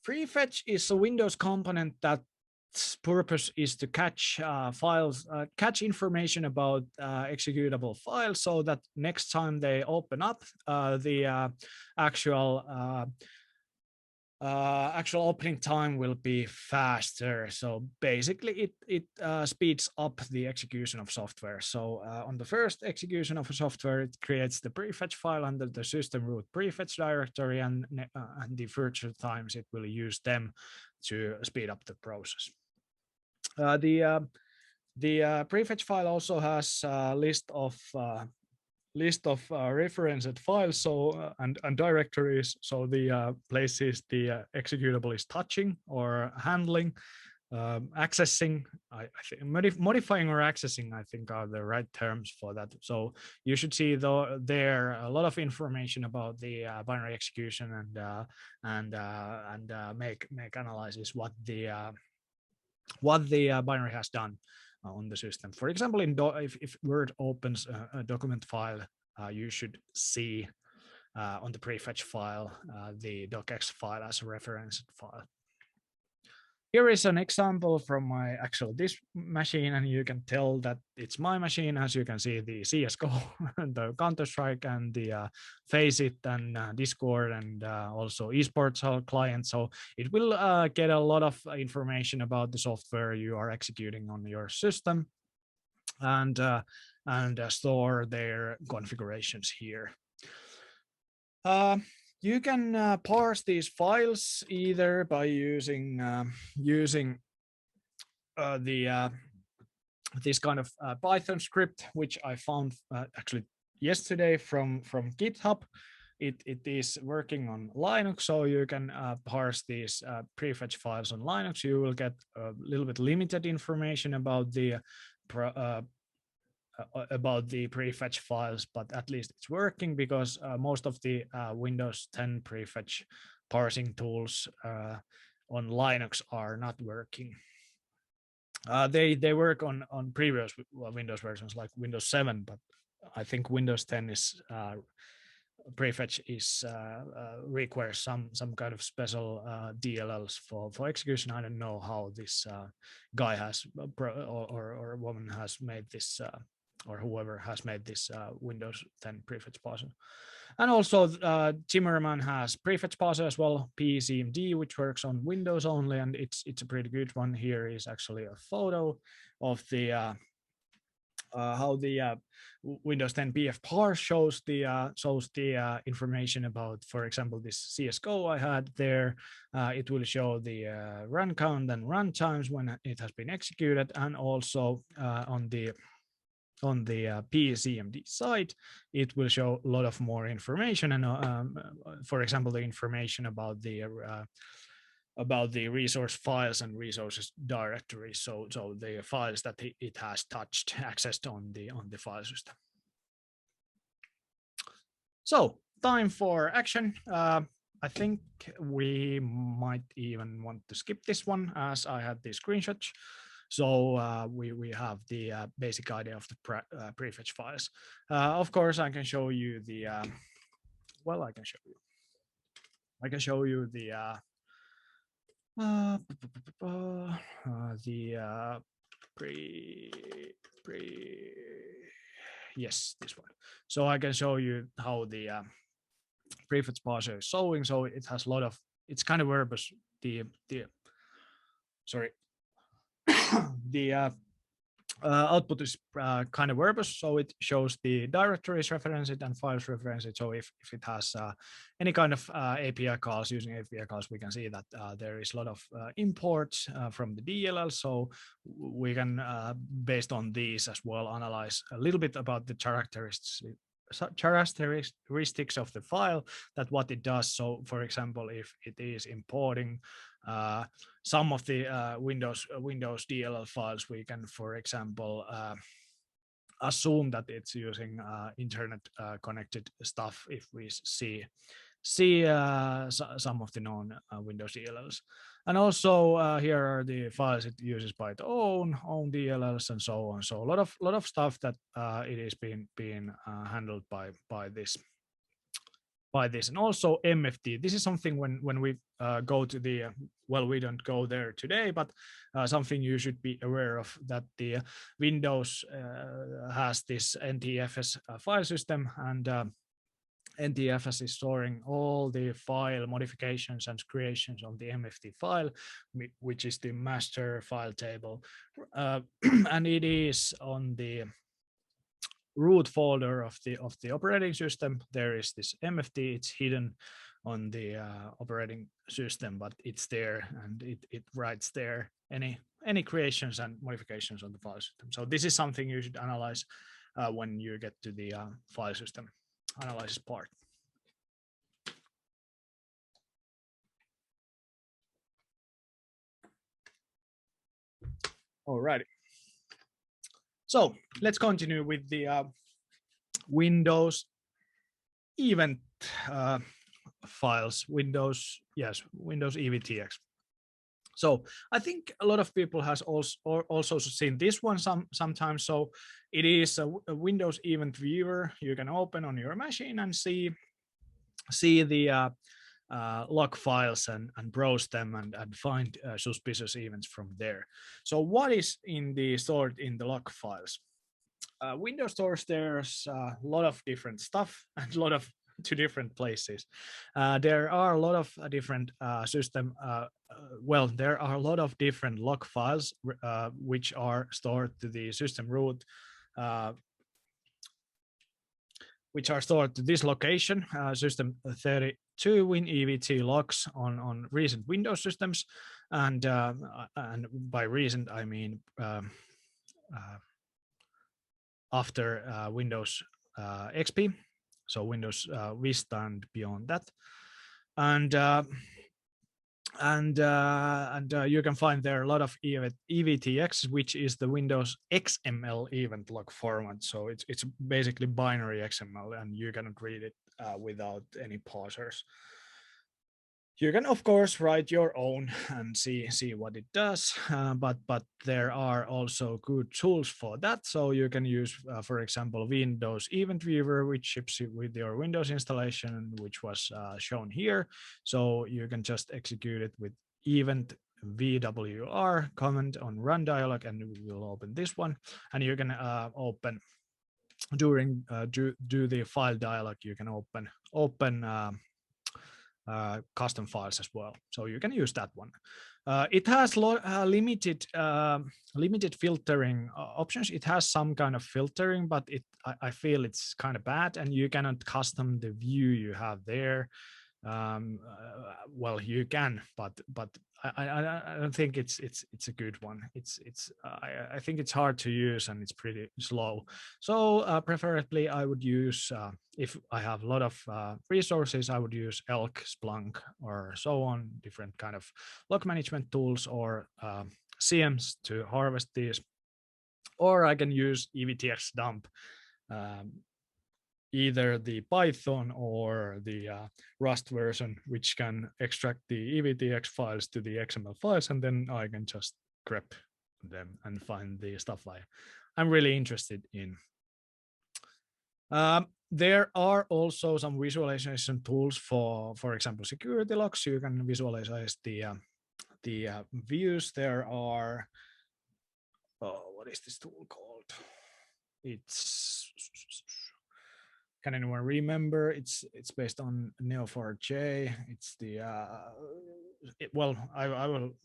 Prefetch is a Windows component that's purpose is to catch files, catch information about executable files, so that next time they open up, the actual opening time will be faster. So basically it speeds up the execution of software. So on the first execution of a software, it creates the prefetch file under the system root prefetch directory, and the future times it will use them to speed up the process. The prefetch file also has a list of referenced files, so and directories, so the places the executable is touching or handling, accessing. I think modifying or accessing, I think, are the right terms for that. So you should see there a lot of information about the binary execution, and make analysis what the binary has done on the system. For example, if Word opens a document file, you should see on the prefetch file the docx file as a reference file. Here is an example from my actual disk machine, and you can tell that it's my machine. As you can see, the CSGO, the Counter-Strike, and the Faceit, and Discord, and also esports client. So it will get a lot of information about the software you are executing on your system, and store their configurations here. You can parse these files either by using this kind of Python script, which I found actually yesterday from GitHub. It is working on Linux, so you can parse these prefetch files on Linux. You will get a little bit limited information about the prefetch files, but at least it's working, because most of the Windows 10 prefetch parsing tools on Linux are not working. They work on previous Windows versions like Windows 7, but I think Windows 10 is prefetch is requires some kind of special DLLs for execution. I don't know how this guy has or woman has made this or whoever has made this Windows 10 prefetch parser. And also Timmerman has prefetch parser as well, PCMD, which works on Windows only, and it's a pretty good one. Here is actually a photo of the how the Windows 10 BF parse shows the information about, for example, this CSGO I had there. It will show the run count and run times when it has been executed, and also on the PCMD side, it will show a lot of more information, and for example, the information about the resource files and resources directory. So the files that it has accessed on the file system. So time for action. I think we might even want to skip this one, as I had the screenshots. So we have the basic idea of the prefetch files. Of course, I can show you the well, I can show you the yes, this one. So I can show you how the prefetch parser is showing. So it has a lot of, it's kind of verbose. Sorry, the output is kind of verbose, so it shows the directories referenced and files referenced. So if it has any kind of API calls, using API calls, we can see that there is a lot of imports from the DLL. So we can, based on these as well, analyze a little bit about the characteristics of the file, that what it does. So for example, if it is importing some of the Windows DLL files, we can, for example, assume that it's using internet connected stuff if we see some of the known Windows DLLs. And also here are the files it uses by its own DLLs and so on. So a lot of stuff that it is being handled by this. And also MFT. This is something when we go to the, well, we don't go there today, but something you should be aware of, that the Windows has this NTFS file system, and NTFS is storing all the file modifications and creations on the MFT file, which is the master file table, and it is on the root folder of the operating system. There is this MFT. It's hidden on the operating system, but it's there, and it writes there any creations and modifications on the file system. So this is something you should analyze when you get to the file system analysis part. All righty. So let's continue with the Windows event files. Windows EVTX. So I think a lot of people has also seen this one sometimes. So it is a Windows event viewer you can open on your machine and see the log files and browse them and find suspicious events from there. So what is stored in the log files? Windows stores there's a lot of different stuff and a lot of to different places. There are a lot of different there are a lot of different log files which are stored to the system root, which are stored to this location, system 32 WinEVT logs on recent Windows systems, and by recent I mean after Windows XP, so Windows Vista and beyond that, and you can find there a lot of EVTX, which is the Windows XML event log format. So it's basically binary XML, and you cannot read it without any parsers. You can of course write your own and see what it does, but there are also good tools for that. So you can use, for example, Windows Event Viewer, which ships with your Windows installation, which was shown here. So you can just execute it with event VWR command on run dialog, and we will open this one, and you can open during do the file dialog. You can open custom files as well, so you can use that one. It has limited filtering options. It has some kind of filtering, but I feel it's kind of bad, and you cannot custom the view you have there. Well, you can, but I don't think it's a good one. I think it's hard to use and it's pretty slow. So preferably I would use, if I have a lot of resources, I would use Elk, Splunk, or so on, different kind of log management tools, or CMs to harvest these, or I can use EVTX dump, either the Python or the Rust version, which can extract the EVTX files to the XML files, and then I can just grep them and find the stuff I'm really interested in. There are also some visualization tools for example, security logs. You can visualize the views. There are, what is this tool called? It's, can anyone remember? It's based on Neo4j. It's the well, I will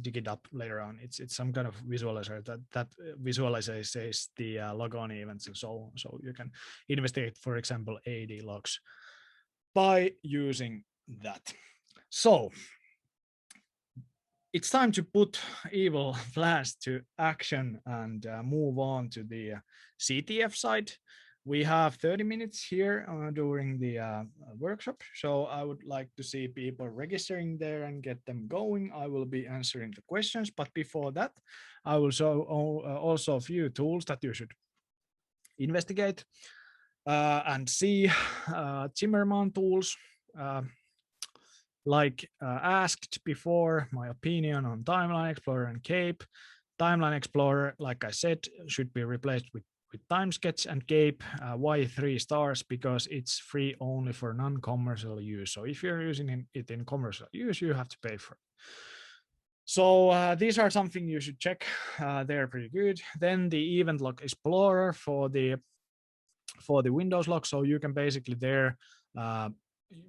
dig it up later on. It's some kind of visualizer that visualizes the logon events and so on. So you can investigate, for example, AD logs by using that. So it's time to put evil plans to action and move on to the CTF side. We have 30 minutes here during the workshop, so I would like to see people registering there and get them going. I will be answering the questions, but before that, I will show also a few tools that you should investigate and see. Zimmerman tools, like asked before, my opinion on Timeline Explorer and Cape. Timeline Explorer, like I said, should be replaced with TimeSketch, and Cape, why 3 stars? Because it's free only for non-commercial use. So if you're using it in commercial use, you have to pay for it. So these are something you should check. They're pretty good. Then the Event Log Explorer for the Windows log. So you can basically there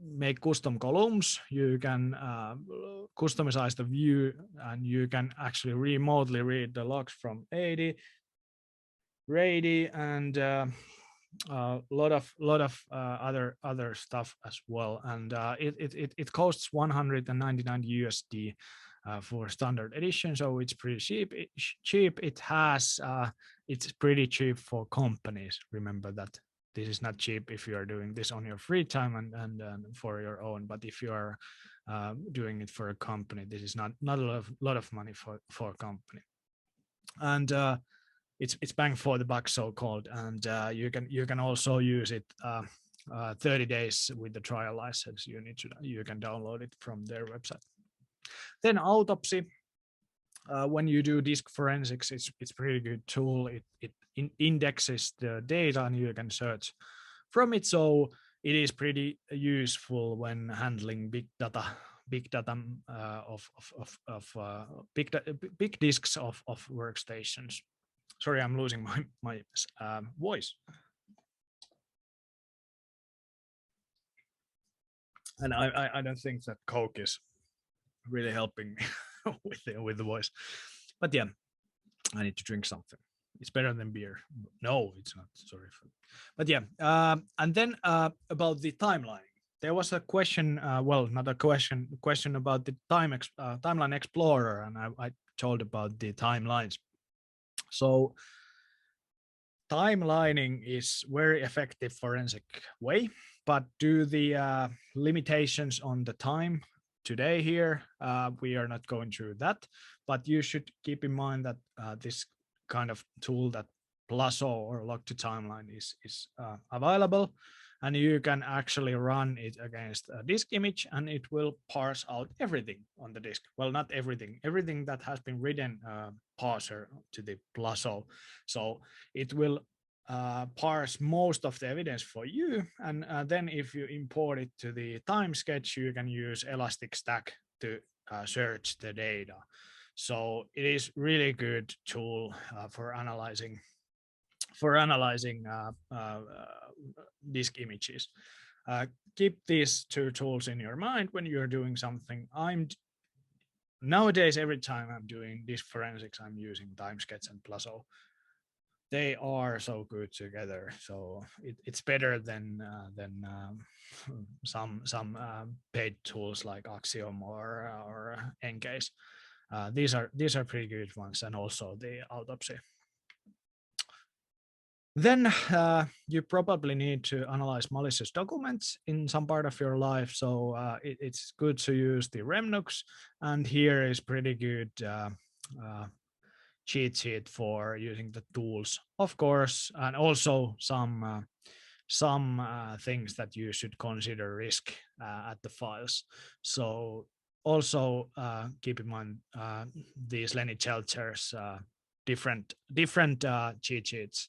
make custom columns. You can customize the view, and you can actually remotely read the logs from AD, Rady, and a lot of other stuff as well. And it costs 199 USD for standard edition, so it's pretty cheap. It has it's pretty cheap for companies. Remember that this is not cheap if you are doing this on your free time and for your own, but if you are doing it for a company, this is not a lot of money for a company. And it's bang for the buck, so called, and you can also use it 30 days with the trial license. You can download it from their website. Then Autopsy, when you do disk forensics, it's pretty good tool. It indexes the data and you can search from it. So it is pretty useful when handling big data of big disks of workstations. Sorry, I'm losing my voice. And I don't think that Coke is really helping me with the voice. But yeah, I need to drink something. It's better than beer. No, it's not. Sorry. But yeah, and then about the timeline. There was a question, well, not a question about the Timeline Explorer, and I told about the timelines. So timelining is very effective forensic way, but due to the limitations on the time today here, we are not going through that. But you should keep in mind that this kind of tool, that Lasso or Log to Timeline, is available. and you can actually run it against a disk image, and it will parse out everything on the disk. Well, not everything that has been written parser to the Pluso. So it will parse most of the evidence for you, and then if you import it to the time sketch, you can use Elasticstack to search the data. So it is really good tool for analyzing disk images. Keep these two tools in your mind when you're doing something. Nowadays, every time I'm doing disk forensics, I'm using TimeSketch and Pluso. They are so good together, so it's better than some paid tools like Axiom or Encase. These are pretty good ones, and also the Autopsy. Then you probably need to analyze malicious documents in some part of your life, so it's good to use the Remnux, and here is pretty good cheat sheet for using the tools, of course, and also some things that you should consider risk at the files. So also keep in mind these Lenny Chelcher's different cheat sheets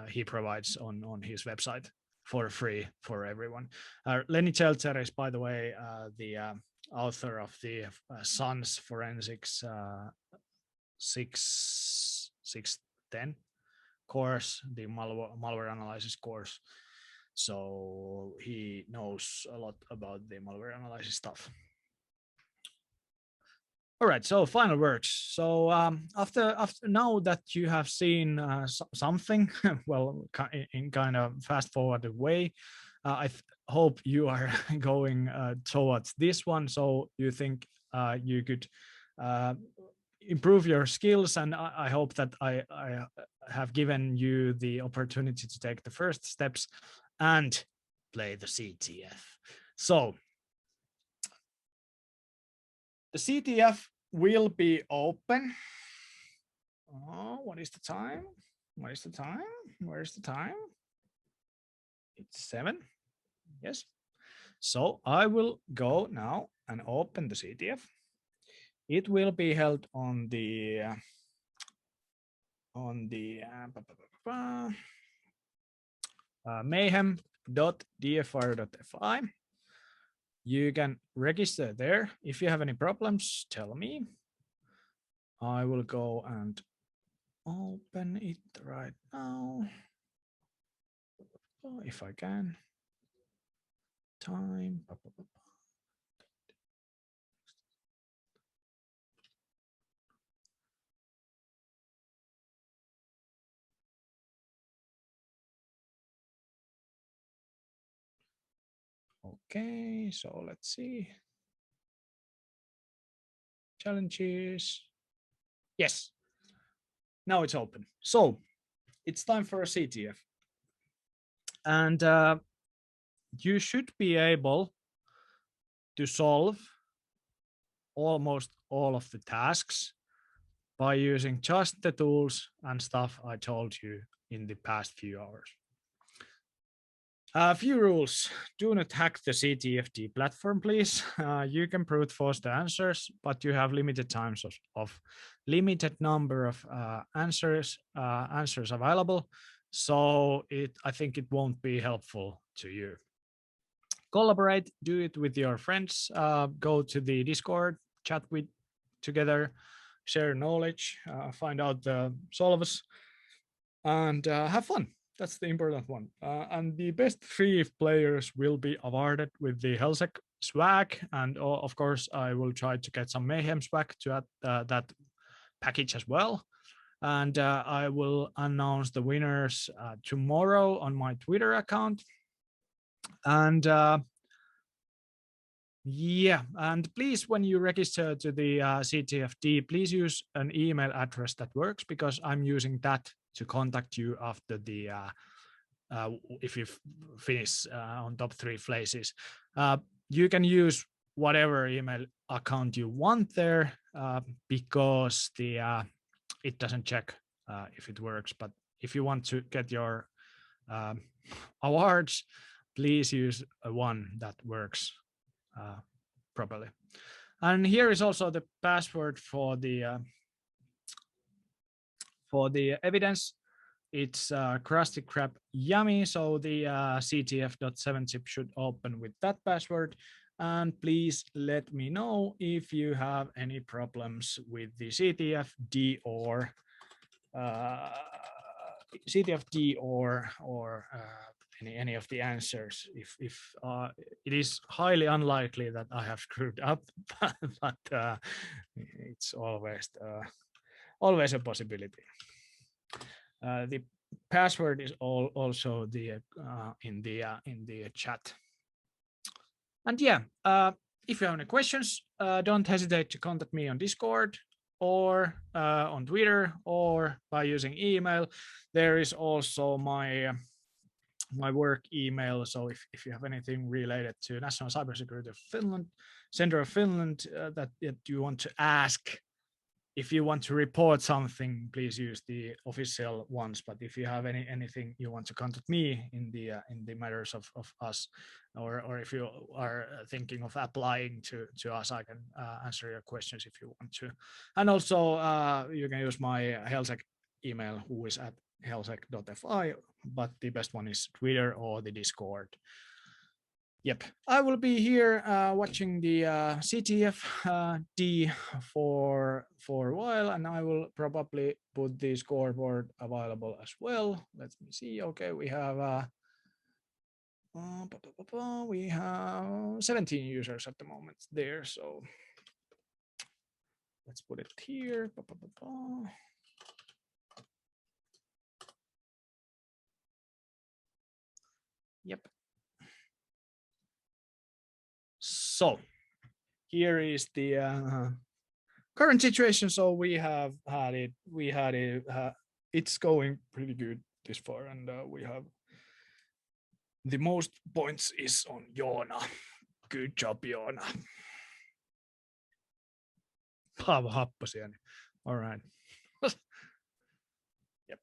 he provides on his website for free for everyone. Lenny Chelcher is, by the way, the author of the Sun's Forensics 610 course, the malware analysis course. So he knows a lot about the malware analysis stuff. All right, so final words. So after now that you have seen something, well, in kind of fast forwarded way, I hope you are going towards this one. So you think you could improve your skills, and I hope that I have given you the opportunity to take the first steps and play the CTF. So the CTF will be open. Oh, what is the time? What is the time? Where's the time? It's 7. Yes. So I will go now and open the CTF. It will be held on the mayhem.dfr.fi. You can register there. If you have any problems, tell me. I will go and open it right now, if I can. Time. Okay, so let's see. Challenges. Yes, now it's open. So it's time for a CTF. And you should be able to solve almost all of the tasks by using just the tools and stuff I told you in the past few hours. A few rules. Do not hack the CTFD platform, please. You can brute force the answers, but you have limited times of limited number of answers available. So I think it won't be helpful to you. Collaborate, do it with your friends, go to the Discord, chat with together, share knowledge, find out the solves, and have fun. That's the important one. And the best 3 players will be awarded with the Hellsec swag. And of course, I will try to get some MAYhem swag to add that package as well. And I will announce the winners tomorrow on my Twitter account. And yeah, and please, when you register to the CTFD, please use an email address that works, because I'm using that to contact you after the if you finish on top 3 places. You can use whatever email account you want there, because the it doesn't check if it works. But if you want to get your awards, please use one that works properly. And here is also the password for the evidence. It's Krusty Krab Yummy, so the CTF.7 zip should open with that password. And please let me know if you have any problems with the CTFD or any of the answers. If it is highly unlikely that I have screwed up, but it's always a possibility. The password is also in the chat. And yeah, if you have any questions, don't hesitate to contact me on Discord or on Twitter or by using email. There is also my work email. So if you have anything related to National Cybersecurity of Finland, Center of Finland that you want to ask, if you want to report something, please use the official ones. But if you have anything you want to contact me in the matters of us, or if you are thinking of applying to us, I can answer your questions if you want to. And also you can use my HealthSec email, who is at healthsec.fi, but the best one is Twitter or the Discord. Yep, I will be here watching the CTF-D for a while, and I will probably put the scoreboard available as well. Let me see. Okay, we have 17 users at the moment there, so let's put it here. Yep. So here is the current situation. So we have had it. It's going pretty good this far, and we have the most points is on Joona. Good job, Joona. All right. Yep.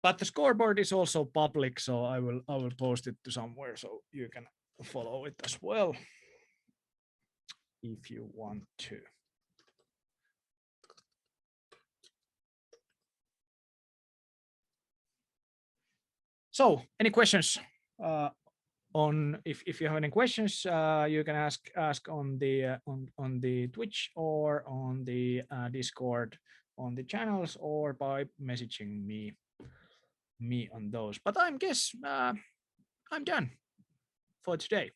But the scoreboard is also public, so I will post it to somewhere so you can follow it as well if you want to. So, any questions on if you have any questions, you can ask on the Twitch or on the Discord on the channels, or by messaging me on those. But I guess I'm done for today.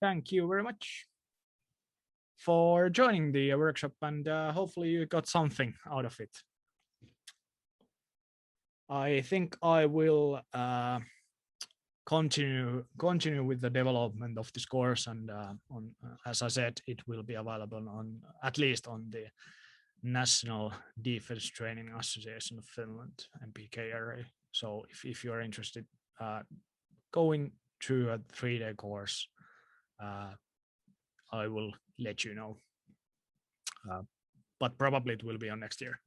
Thank you very much for joining the workshop, and hopefully you got something out of it. I think I will continue with the development of this course, and as I said, it will be available on at least on the National Defense Training Association of Finland, MPKRA. So if you are interested going through a 3-day course, I will let you know, but probably it will be on next year.